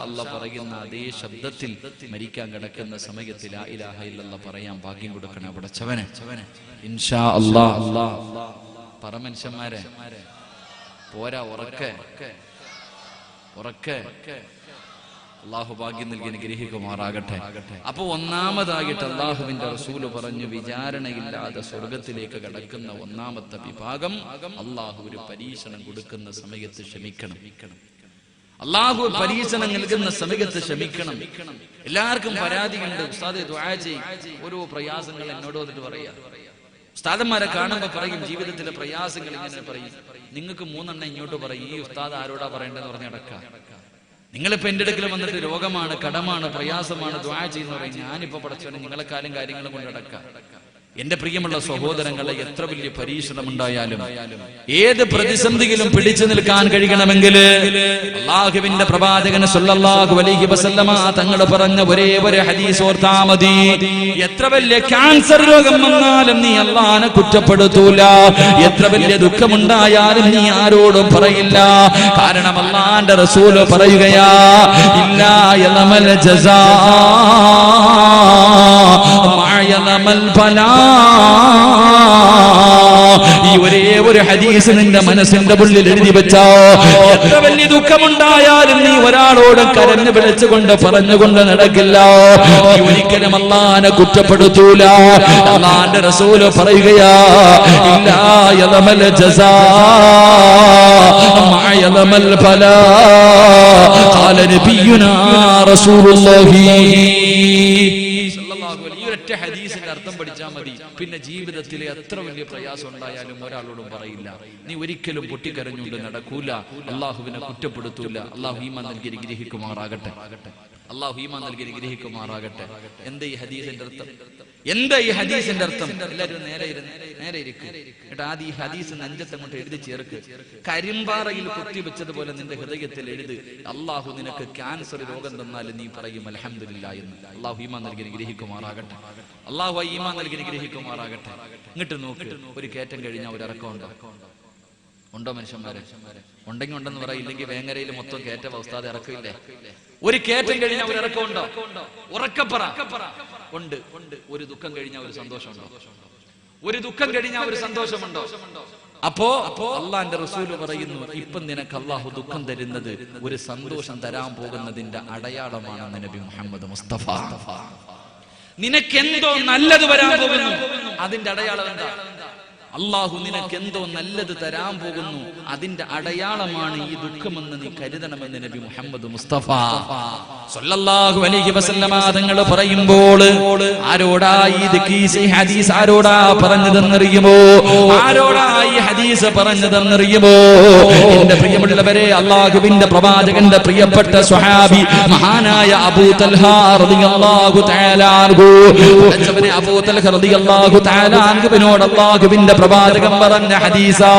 അല്ലാഹ് പറയുന്ന അതേ ശബ്ദത്തിൽ മരിക്കാൻ കിടക്കുന്ന സമയത്ത് ലാ ഇലാഹ ഇല്ലല്ലാഹ് പറയാൻ ഭാഗ്യം കൊടുക്കണം പടച്ചവനെ. ഇൻഷാ അല്ലാഹ് പറ മനുഷ്യന്മാരെ, പോരാ ഉറക്കെ അള്ളാഹു ഭാഗ്യം നൽകി അനുഗ്രഹിക്കുമാറാകട്ടെ. അപ്പൊ ഒന്നാമതായിട്ട് അള്ളാഹുവിന്റെ റസൂല് പറഞ്ഞു, വിചാരണയില്ലാതെ സ്വർഗത്തിലേക്ക് കടക്കുന്ന ഒന്നാമത്തെ വിഭാഗം അള്ളാഹു ഒരു പരീക്ഷണം കൊടുക്കുന്ന സമയത്ത് ക്ഷമിക്കണം. അള്ളാഹു പരീക്ഷണം നൽകുന്ന സമയത്ത് ക്ഷമിക്കണം. എല്ലാവർക്കും പരാതിയുണ്ട്, ഉസ്താദേ ദുആ ചെയ്യ്, ഓരോ പ്രയാസങ്ങൾ എന്നോട് വന്നിട്ട് പറയാ. ഉസ്താദന്മാരെ കാണുമ്പോ പറയും ജീവിതത്തിലെ പ്രയാസങ്ങൾ ഇങ്ങനെ പറയും. നിങ്ങൾക്ക് 3 എണ്ണം ഇങ്ങോട്ട് പറയും, ഈ ഉസ്താദ് ആരോടാ പറയേണ്ടതെന്ന് പറഞ്ഞ് നടക്കാം. നിങ്ങളിപ്പോ എന്റെ അടുക്കൽ വന്നിട്ട് രോഗമാണ്, കടമാണ്, പ്രയാസമാണ്, ദുആ ചെയ്യുന്ന പറയും. ഞാനിപ്പോ പടച്ചവനെ നിങ്ങളെക്കാളും കാര്യങ്ങളും കൊണ്ട് നടക്കാം. എന്റെ പ്രിയമുള്ള സഹോദരങ്ങളെ, എത്ര വലിയ പരീക്ഷണം ഉണ്ടായാലും ഏത് പ്രതിസന്ധിയിലും പിടിച്ചു നിൽക്കാൻ കഴിയണമെങ്കിൽ അല്ലാഹുവിന്റെ പ്രവാചകൻ സല്ലല്ലാഹു അലൈഹി വസല്ലമ തങ്ങൾ പറഞ്ഞ ഒരേ ഒരു ഹദീസ് ഓർത്താ മതി. എത്ര വലിയ ക്യാൻസർ രോഗം വന്നാലും നീ അല്ലാഹനെ കുറ്റപ്പെടുത്തൂല. എത്ര വലിയ ദുഃഖമുണ്ടായാലും നീ ആരോടും പറയില്ല. കാരണം അല്ലാഹുവിന്റെ റസൂൽ പറയുകയാ, ഇല്ലാ യലമൽ ജസാ മഅയലമൽ ഫലാ. ഈ ഒരേ ഒരു ഹദീസ് നിന്റെ മനസ്സിന്റെ ഉള്ളിൽ എഴുതി വെച്ചോ. എത്ര വലിയ ദുഃഖമുണ്ടായാലും നീ ഒരാളോട് കരഞ്ഞു വിളിച്ചുകൊണ്ട് പറഞ്ഞുകൊണ്ട് നടക്കില്ല. നീ ഒരിക്കലും അല്ലാഹനെ കുറ്റപ്പെടുത്തൂല. അല്ലാഹുവിന്റെ റസൂൽ പറയുകയാ, ഇല്ലാ യലമൽ ജസാ മഅയലമൽ ഫലാ. ഖാല നബിയുനാ റസൂലുള്ളാഹി. ഒറ്റ ഹദീസിന്റെ അർത്ഥം പഠിച്ചാൽ മതി. പിന്നെ ജീവിതത്തിൽ എത്ര വലിയ പ്രയാസം ഉണ്ടായാലും ഒരാളോടും പറയില്ല. നീ ഒരിക്കലും പൊട്ടിക്കരഞ്ഞുകൊണ്ട് നടക്കൂല. അള്ളാഹുവിനെ കുറ്റപ്പെടുത്തൂല. അള്ളാഹു ഈമാൻ നൽകി അനുഗ്രഹിക്കുമാറാകട്ടെ. അള്ളാഹു ഈമാൻ നൽകി അനുഗ്രഹിക്കുമാറാകട്ടെ. എന്താ ഈ ഹദീസിന്റെ അർത്ഥം? എല്ലാവരും നേരെ ഇരിക്കും. എന്നിട്ട് ആദ്യം ഈ ഹദീസ് നെഞ്ചത്തങ്ങോട്ട് എഴുതി ചേർക്ക്. കരിമ്പാറയിൽ കുത്തിവെച്ചതുപോലെ നിന്റെ ഹൃദയത്തിൽ എഴുത്, അള്ളാഹു നിനക്ക് ക്യാൻസർ രോഗം തന്നാലും നീ പറയും അൽഹംദുലില്ലാഹ് എന്ന്. അള്ളാഹു ഈമാൻ നൽകി അനുഗ്രഹിക്കുമാറാകട്ടെ. അള്ളാഹു ഈമാൻ നൽകി അനുഗ്രഹിക്കുമാറാകട്ടെ. ഇങ്ങോട്ട് നോക്ക്, ഒരു കയറ്റം കഴിഞ്ഞാൽ ഒരു ഇറക്കം ഉണ്ടോ മനുഷ്യന്മാരെ? ഉണ്ടെങ്കിൽ ഉണ്ടെന്ന് പറയില്ലെങ്കിൽ വേങ്ങരയിൽ മൊത്തം കയറ്റ ഉസ്താദ് ഇറക്കില്ലേ? ഒരു കയറ്റം കഴിഞ്ഞാൽ ഒരു ഇറക്കം ഉണ്ടോ? ഉറക്കപ്പറ. ഉണ്ട്. ഒരു ദുഃഖം കഴിഞ്ഞാൽ ഒരു സന്തോഷമുണ്ടോ? ഒരു ദുഃഖം കഴിഞ്ഞാൽ ഒരു സന്തോഷമുണ്ടോ? അപ്പോ അള്ളാന്റെ റസൂല് പറയുന്നു, ഇപ്പം നിനക്ക് അള്ളാഹു ദുഃഖം തരുന്നത് ഒരു സന്തോഷം തരാൻ പോകുന്നതിന്റെ അടയാളമാണെന്ന് നബി മുഹമ്മദ് മുസ്തഫ. നിനക്കെന്തോ നല്ലത് വരാൻ പോകുന്നു, അതിന്റെ അടയാളം എന്താ? അള്ളാഹു നിനക്ക് എന്തോ നല്ലത് തരാൻ പോകുന്നു, അതിന്റെ അടയാളമാണ് ഈ ദുഃഖമെന്ന് നീ കരുതണമെന്ന് നബി മുഹമ്മദ് മുസ്തഫ സല്ലല്ലാഹു അലൈഹി വസല്ലമ തങ്ങൾ പറയുമ്പോൾ ആരോടാ ഈ ഹദീസ് ആരോടാ പറഞ്ഞതെന്നറിയുമോ? ആരോടാ ഈ ഹദീസ് പറഞ്ഞതെന്നറിയുമോ? എന്റെ പ്രിയമുള്ളവരെ, അള്ളാഹുവിന്റെ പ്രവാചകന്റെ പ്രിയപ്പെട്ട സ്വഹാബി മഹാനായ അബൂ തൽഹ റളിയല്ലാഹു തആല അൻഹു, അബൂ തൽഹ റളിയല്ലാഹു തആല അൻഹുവിനോട് അള്ളാഹുവിന്റെ പ്രവാചകൻ പറഞ്ഞ ഹദീസാ.